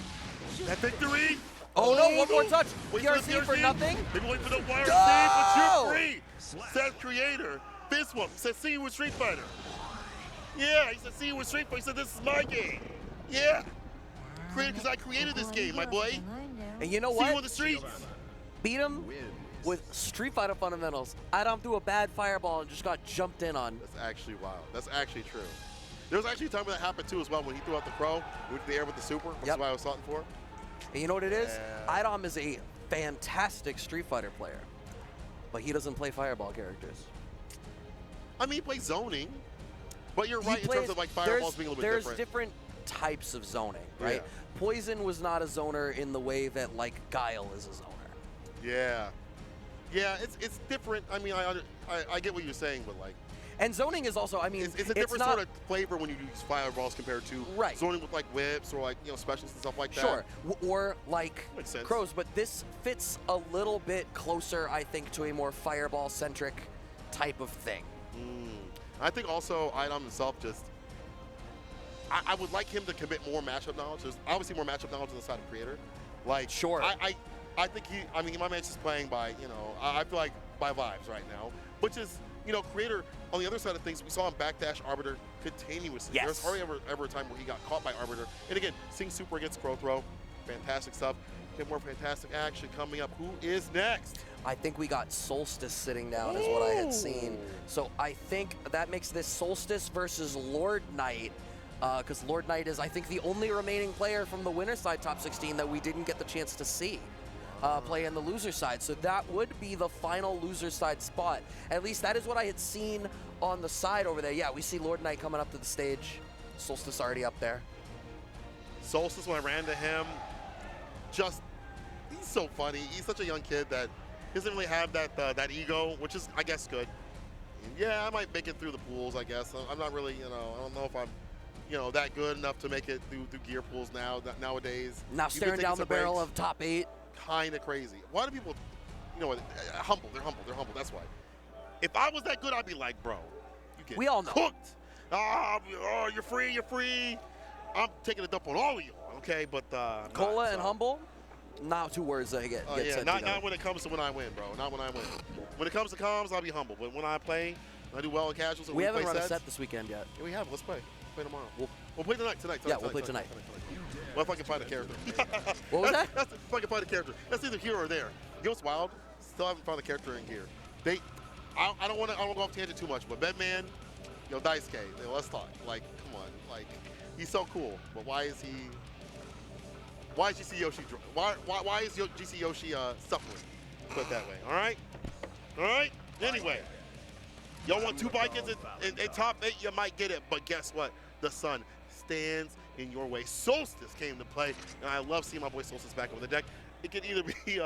That victory. Oh no, one more touch. Wait PRC for nothing. Maybe wait for the wire save, but you're free. Says Kreator. Fist one. Says see you with Street Fighter. Yeah, he said see you with Street Fighter. He said this is my game. Yeah. Because I created this game, my boy. And you know what? See you on the streets. Beat him with Street Fighter fundamentals. iDom threw a bad fireball and just got jumped in on. That's actually wild. That's actually true. There was actually a time when that happened too as well, when he threw out the Crow, went to the air with the super, which is what I was salting for. And you know what it is? iDom is a fantastic Street Fighter player, but he doesn't play fireball characters. I mean, he plays zoning, but you're right in terms of like fireballs being a little bit different. There's different types of zoning, right? Poison was not a zoner in the way that like Guile is a zoner. Yeah. Yeah, it's different. I mean, I get what you're saying, but like. And zoning is also, I mean, it's a different sort of flavor when you use fireballs compared to zoning with like whips or like, you know, specials and stuff like that. Sure, or like crows, but this fits a little bit closer, I think, to a more fireball-centric type of thing. I think also iDom himself just, I would like him to commit more matchup knowledge. There's obviously more matchup knowledge on the side of Kreator. Like, Sure. I think I mean, my man's just playing by, you know, I feel like by vibes right now, which is, you know, Kreator, on the other side of things, we saw him backdash Arbiter continuously. Yes. There's hardly ever a time where he got caught by Arbiter. And again, seeing Super against Throw, fantastic stuff. Get more fantastic action coming up. Who is next? I think we got Solstice sitting down is what I had seen. So I think that makes this Solstice versus Lord Knight, because Lord Knight is, I think, the only remaining player from the winner's side top 16 that we didn't get the chance to see play in the loser side. So that would be the final loser side spot. At least that is what I had seen on the side over there. Yeah, we see Lord Knight coming up to the stage. Solstice already up there. Solstice, when I ran to him, just, he's so funny. He's such a young kid that doesn't really have that ego, which is, I guess, good. And yeah, I might make it through the pools, I guess. I'm not really, you know, I don't know if I'm, you know, that good enough to make it through gear pools nowadays. Now staring down the barrel of top 8. Kind of crazy. Why do people, you know, humble? They're humble. That's why. If I was that good, I'd be like, bro, you get we all know. cooked. Oh, you're free. I'm taking a dump on all of you, okay? But Cola and humble, not two words that get yeah, said not together. when it comes to when I win, bro. Not when I win. When it comes to comms, I'll be humble. But when I play, I do well in casuals. We haven't play run sets. a set this weekend yet. Yeah, we have. Let's play. Play tomorrow. We'll play tonight. Yeah, we'll play tonight. Well, if I can find a character. What was that? That's if I can find a character. That's either here or there. You know what's wild? Still haven't found a character in gear. I don't want to go off tangent too much, but Bedman, yo, Daisuke, let's talk. Like, come on, like, he's so cool, but why is GC Yoshi? Why is GC Yoshi suffering? Put it that way. All right. Anyway, y'all want 2 Vikings in top 8? You might get it, but guess what? The sun stands in your way. Solstice came to play, and I love seeing my boy Solstice back over the deck. It could either be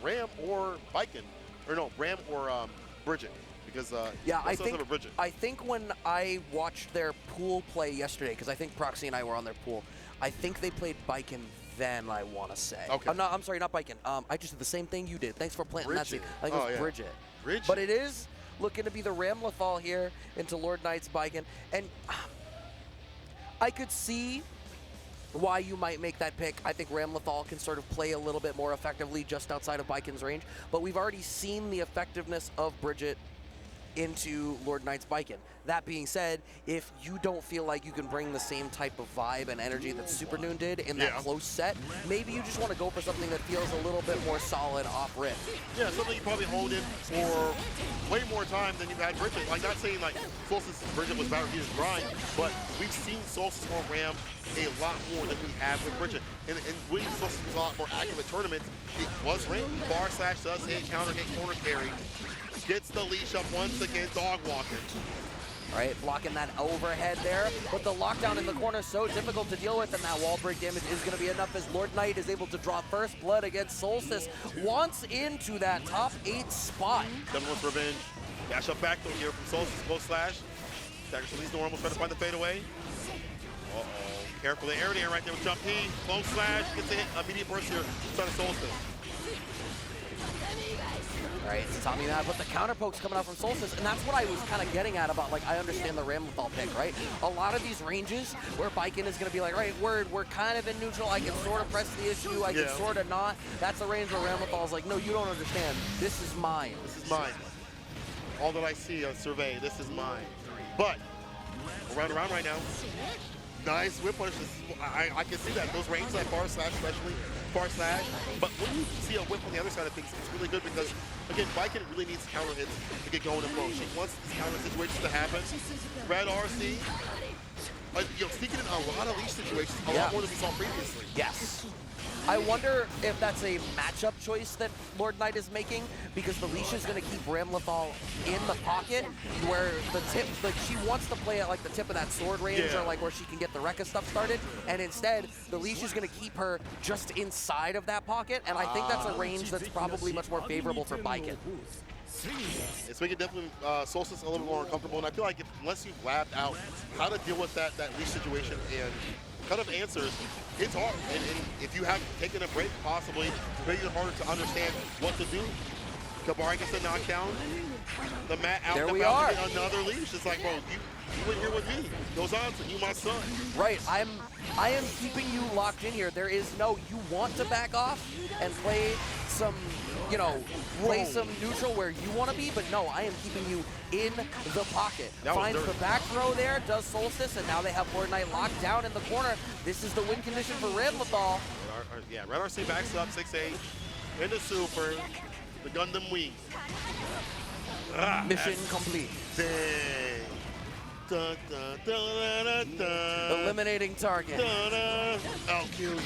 Ram or Viking, or no, Ram or Bridget, because yeah, Bridget. I think when I watched their pool play yesterday, because I think Proxy and I were on their pool, I think they played Biken then, I want to say. Okay. I'm sorry, not Biken. I just did the same thing you did. Thanks for planting that seed. I think it was Bridget. Bridget. But it is looking to be the Ram Lethal here into Lord Knight's Biken. And I could see why you might make that pick. I think Ram Lethal can sort of play a little bit more effectively just outside of Biken's range, but we've already seen the effectiveness of Bridget into Lord Knight's Biken. That being said, if you don't feel like you can bring the same type of vibe and energy that Supernoon did in that close set, maybe you just want to go for something that feels a little bit more solid off rip. Yeah, something you probably honed in for way more time than you've had Bridget. Like, not saying like Solstice Bridget was about to use grind, but we've seen Solstice on Ram a lot more than we have with Bridget. And when Solstice was a lot more active at tournaments, it was Ram. Bar slash does hit, counter hit, corner carry. Gets the leash up once again, dog walking. All right, blocking that overhead there, but the lockdown in the corner is so difficult to deal with, and that wall break damage is going to be enough as Lord Knight is able to draw first blood against Solstice. Once into that top 8 spot. Devin wants revenge. Dash up back though here from Solstice, close slash. Dagger release normal, trying to find the fadeaway. Uh-oh. Careful, the air right there with jump P. Close slash, gets a hit, immediate burst here, son of Solstice. All right, it's Tommy Mad with the counter pokes coming out from Solstice, and that's what I was kind of getting at about, like, I understand the Ram Lethal pick, right? A lot of these ranges where Biken is going to be like, right, we're kind of in neutral, I can sort of press the issue, I can sort of not. That's a range where Ram Lethal is like, no, you don't understand. This is mine. This is mine. All that I see on survey, this is mine. But, we're around right now. Nice whip punishes. I can see that. Those ranges, that bar slash especially, bar slash. But when you see a whip on the other side of things, it's really good because, again, Biken really needs counter hits to get going in flow. She wants these counter situations to happen. Red RC, sneaking in a lot of leash situations, a lot more than we saw previously. Yes. I wonder if that's a matchup choice that Lord Knight is making, because the leash is going to keep Ram Lethal in the pocket, where the tip, like, she wants to play at like the tip of that sword range, or like where she can get the Rekka stuff started, and instead the leash is going to keep her just inside of that pocket, and I think that's a range that's probably much more favorable for Biken. It's making definitely Solstice a little more uncomfortable, and I feel like unless you've labbed out how to deal with that leash situation and kind of answers, it's hard. And if you have taken a break, possibly, it's maybe harder to understand what to do. Kabari gets a knockdown. The mat out There the we mountain, are. get another leash. It's like, bro, you in here with me. Goes on to you, my son. Right, I am keeping you locked in here. There is no, you want to back off and play some, you know, play some neutral where you want to be, but no, I am keeping you in the pocket. Finds the back throw there, does Solstice, and now they have Lord Knight locked down in the corner. This is the win condition for Ramlethal. Yeah, Red RC backs up 6-8 into super. The Gundam wings. Mission complete. Dang. Dun, dun, dun, dun, dun. Eliminating target. Dun, dun. I'll kill you.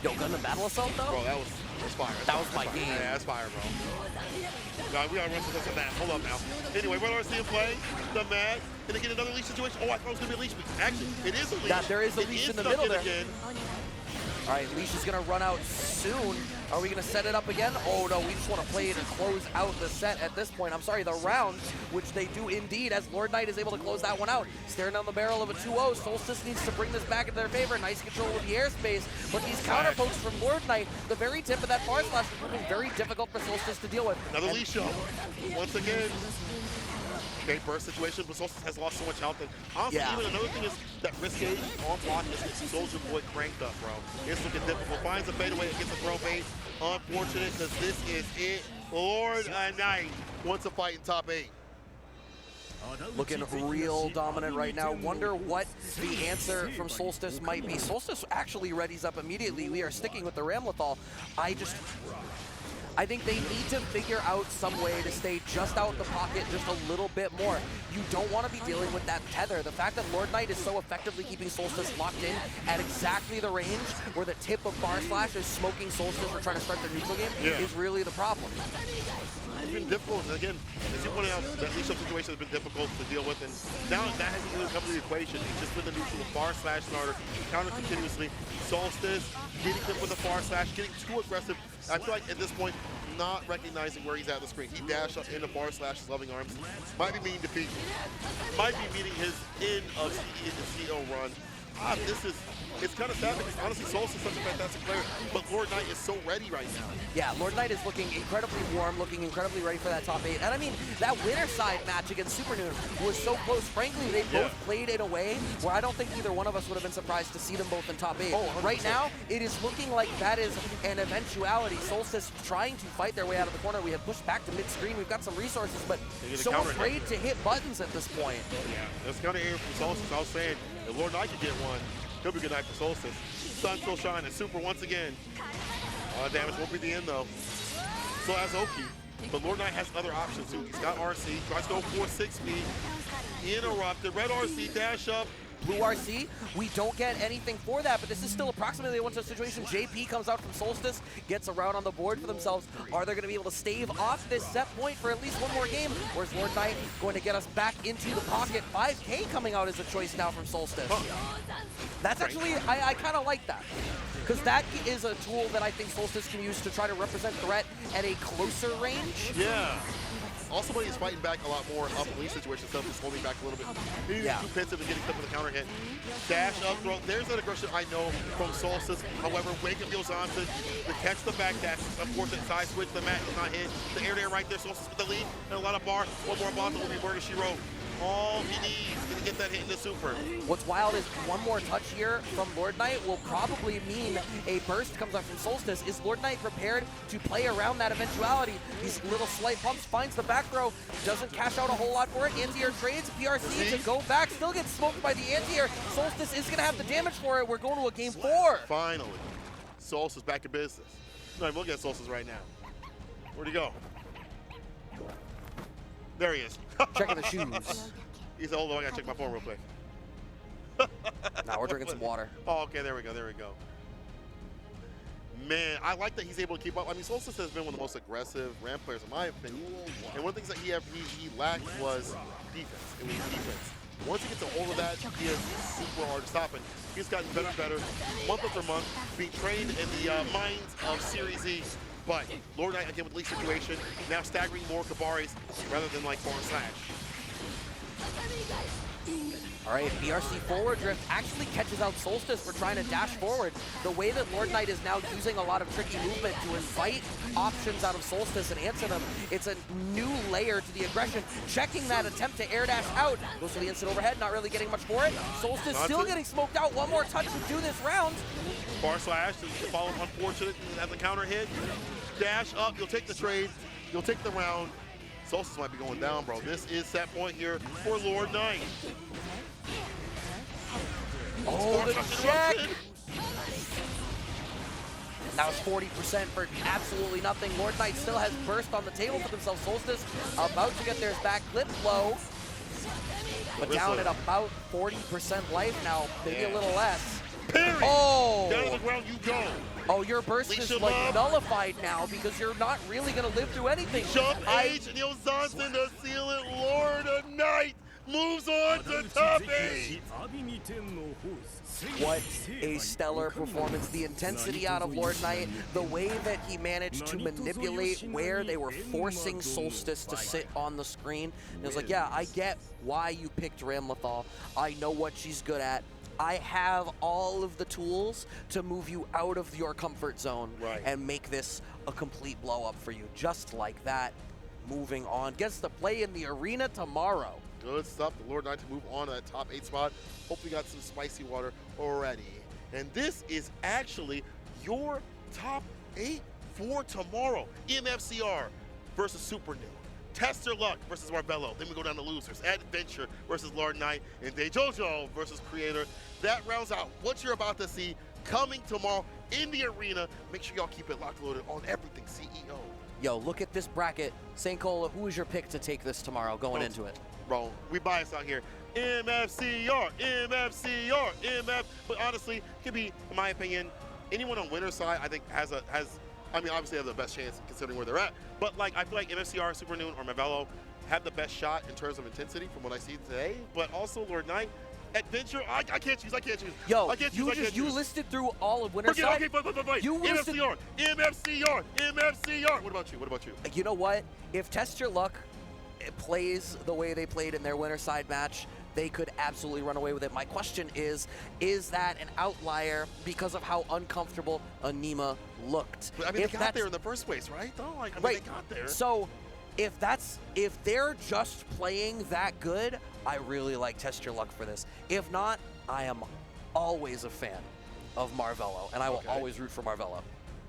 Yo, Gundam Battle Assault though? Bro, that was fire. That was my game. Yeah, that's fire, bro. God, we gotta run some of that. Hold up now. Anyway, Red RC in play. The mat. And again, another leash situation. Oh, I thought it was gonna be a leash. Actually, it is a leash. There is a leash in the middle there. Again. All right, leash is gonna run out soon. Are we gonna set it up again? Oh no, we just wanna play it and close out the set at this point. I'm sorry, the round, which they do indeed, as Lord Knight is able to close that one out. Staring down the barrel of a 2-0, Solstice needs to bring this back into their favor. Nice control of the airspace, but these counter pokes from Lord Knight, the very tip of that far slash is proving very difficult for Solstice to deal with. Another leash show. Once again. Okay, burst situation, but Solstice has lost so much health. And honestly, even another thing is that risk gauge on block is Soldier Boy cranked up, bro. It's looking difficult. Finds a fadeaway and gets a throw bait. Unfortunate, because this is it. Lord Knight wants to fight in top 8. Looking real dominant right now. Wonder what the answer from Solstice might be. Solstice actually readies up immediately. We are sticking with the Ramlethal. I think they need to figure out some way to stay just out the pocket just a little bit more. You don't want to be dealing with that tether. The fact that Lord Knight is so effectively keeping Solstice locked in at exactly the range where the tip of Bar Slash is smoking Solstice or trying to start the neutral game is really the problem. It's been difficult, and again, as you pointed out, that leash up situation has been difficult to deal with, and now that hasn't even come to the equation. It's just been the neutral, the Bar Slash starter, counter continuously. Solstice getting him with the Bar Slash, getting too aggressive. I feel like at this point, not recognizing where he's at the screen. He dashed up into Bar Slash's loving arms. Might be meeting defeat. Might be meeting his end of the CO run. It's kind of sad because honestly, Solstice is such a fantastic player, but Lord Knight is so ready right now. Yeah, Lord Knight is looking incredibly warm, looking incredibly ready for that top 8. And I mean, that winner side match against Supernoon was so close. Frankly, they both played in a way where I don't think either one of us would have been surprised to see them both in top 8. Right now, it is looking like that is an eventuality. Solstice trying to fight their way out of the corner. We have pushed back to mid-screen. We've got some resources, but so afraid to hit buttons at this point. Yeah, that's kind of air from Solstice. I was saying, if Lord Knight could get one, it'll be a good night for Solstice. Sun still shining. Super once again. Damage won't be the end though. Still has Oki, but Lord Knight has other options too. He's got RC. Tries to go 4-6 speed. Interrupted. Red RC dash up. Blue RC, we don't get anything for that, but this is still approximately a one-touch situation. JP comes out from Solstice, gets a round on the board for themselves. Are they going to be able to stave off this set point for at least one more game? Or is Lord Knight going to get us back into the pocket? 5K coming out as a choice now from Solstice. That's actually, I kind of like that. Because that is a tool that I think Solstice can use to try to represent threat at a closer range. Yeah. Also, when he's fighting back a lot more up in leash situation, stuff is holding back a little bit. He's too pensive and getting stuck with a counter hit. Dash up throw. There's that aggression I know from Solstice. However, Wake Up goes on to catch the back dash. Unfortunate side switch. The mat is not hit. The air right there. Solstice with the lead and a lot of bar. One more bottle will be Murder She Wrote. All he needs to get that hit in the super. What's wild is one more touch here from Lord Knight will probably mean a burst comes out from Solstice. Is Lord Knight prepared to play around that eventuality? These little slight bumps, finds the back throw, doesn't cash out a whole lot for it. Anti-air trades, PRC to go back, still gets smoked by the anti-air. Solstice is going to have the damage for it. We're going to a game 4. Finally, Solstice back in business. No, we'll get Solstice right now. Where'd he go? There he is. Checking the shoes. He said, hold on, I gotta check my phone real quick. Now we're drinking some water. Oh, okay, there we go, Man, I like that he's able to keep up. I mean, Solstice has been one of the most aggressive ramp players, in my opinion. And one of the things that he lacked was defense. It was defense. Once he gets a hold of that, he is super hard to stop. And he's gotten better and better, month after month, being trained in the minds of Series E. But Lord Knight, again, with league situation, now staggering more Kabaris rather than like Bar Slash. All right, BRC forward drift actually catches out Solstice for trying to dash forward. The way that Lord Knight is now using a lot of tricky movement to invite options out of Solstice and answer them, it's a new layer to the aggression. Checking that attempt to air dash out. Goes to the instant overhead, not really getting much for it. Solstice still getting smoked out. One more touch to do this round. Bar slash, the follow unfortunate as the counter hit. Dash up, you'll take the trade, you'll take the round. Solstice might be going down, bro. This is set point here for Lord Knight. Oh, the check! That was 40% for absolutely nothing. Lord Knight still has burst on the table for themselves. Solstice about to get theirs back. Clip low, but down at about 40% life now, maybe a little less. Parry! Oh! Down to the ground you go. Oh, your burst is like nullified now because you're not really going to live through anything. Jump H, Neil Johnson to seal it. Lord Knight moves on to top 8. What a stellar performance. The intensity out of Lord Knight, the way that he managed to manipulate where they were forcing Solstice to sit on the screen. And it was like, yeah, I get why you picked Ramlethal. I know what she's good at. I have all of the tools to move you out of your comfort zone and make this a complete blow up for you. Just like that. Moving on. Gets to play in the arena tomorrow. Good stuff. The Lord Knight to move on to that top 8 spot. Hopefully got some spicy water already. And this is actually your top 8 for tomorrow. MFCR versus Supernoon. Testyourluck versus Marvelo. Then we go down to losers. Eddventure versus Lord Knight. And Dejojo versus Kreator. That rounds out what you're about to see coming tomorrow in the arena. Make sure y'all keep it locked loaded on everything CEO. Yo, look at this bracket. St. Cola, who is your pick to take this tomorrow going into it? Bro, we bias out here. MFCR, MFCR, MF. But honestly, it could be, in my opinion, anyone on winner's side, I think I mean, obviously have the best chance considering where they're at. But like, I feel like MFCR, Supernoon, or Marvelo have the best shot in terms of intensity from what I see today. But also Lord Knight, Eddventure, I can't choose. Yo, you listed through all of winner's side. Okay, but. You listed MFCR. What about you? You know what? If Testyourluck plays the way they played in their winner side match, they could absolutely run away with it. My question is that an outlier because of how uncomfortable Aneema looked? I mean, they got there in the first place, right? Though, like, I mean, they got there. So, if they're just playing that good, I really like Testyourluck for this. If not, I am always a fan of Marvelo, and I will always root for Marvelo.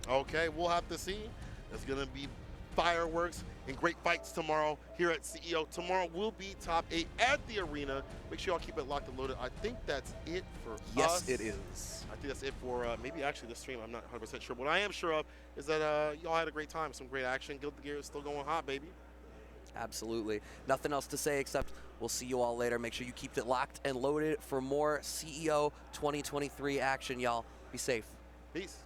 Okay, we'll have to see. There's gonna be fireworks and great fights tomorrow here at CEO. Tomorrow will be top 8 at the arena. Make sure y'all keep it locked and loaded. I think that's it for us. Yes, it is. I think that's it for maybe actually the stream. I'm not 100% sure. What I am sure of is that y'all had a great time. Some great action. Guilty Gear is still going hot, baby. Absolutely. Nothing else to say except we'll see you all later. Make sure you keep it locked and loaded for more CEO 2023 action, y'all. Be safe. Peace.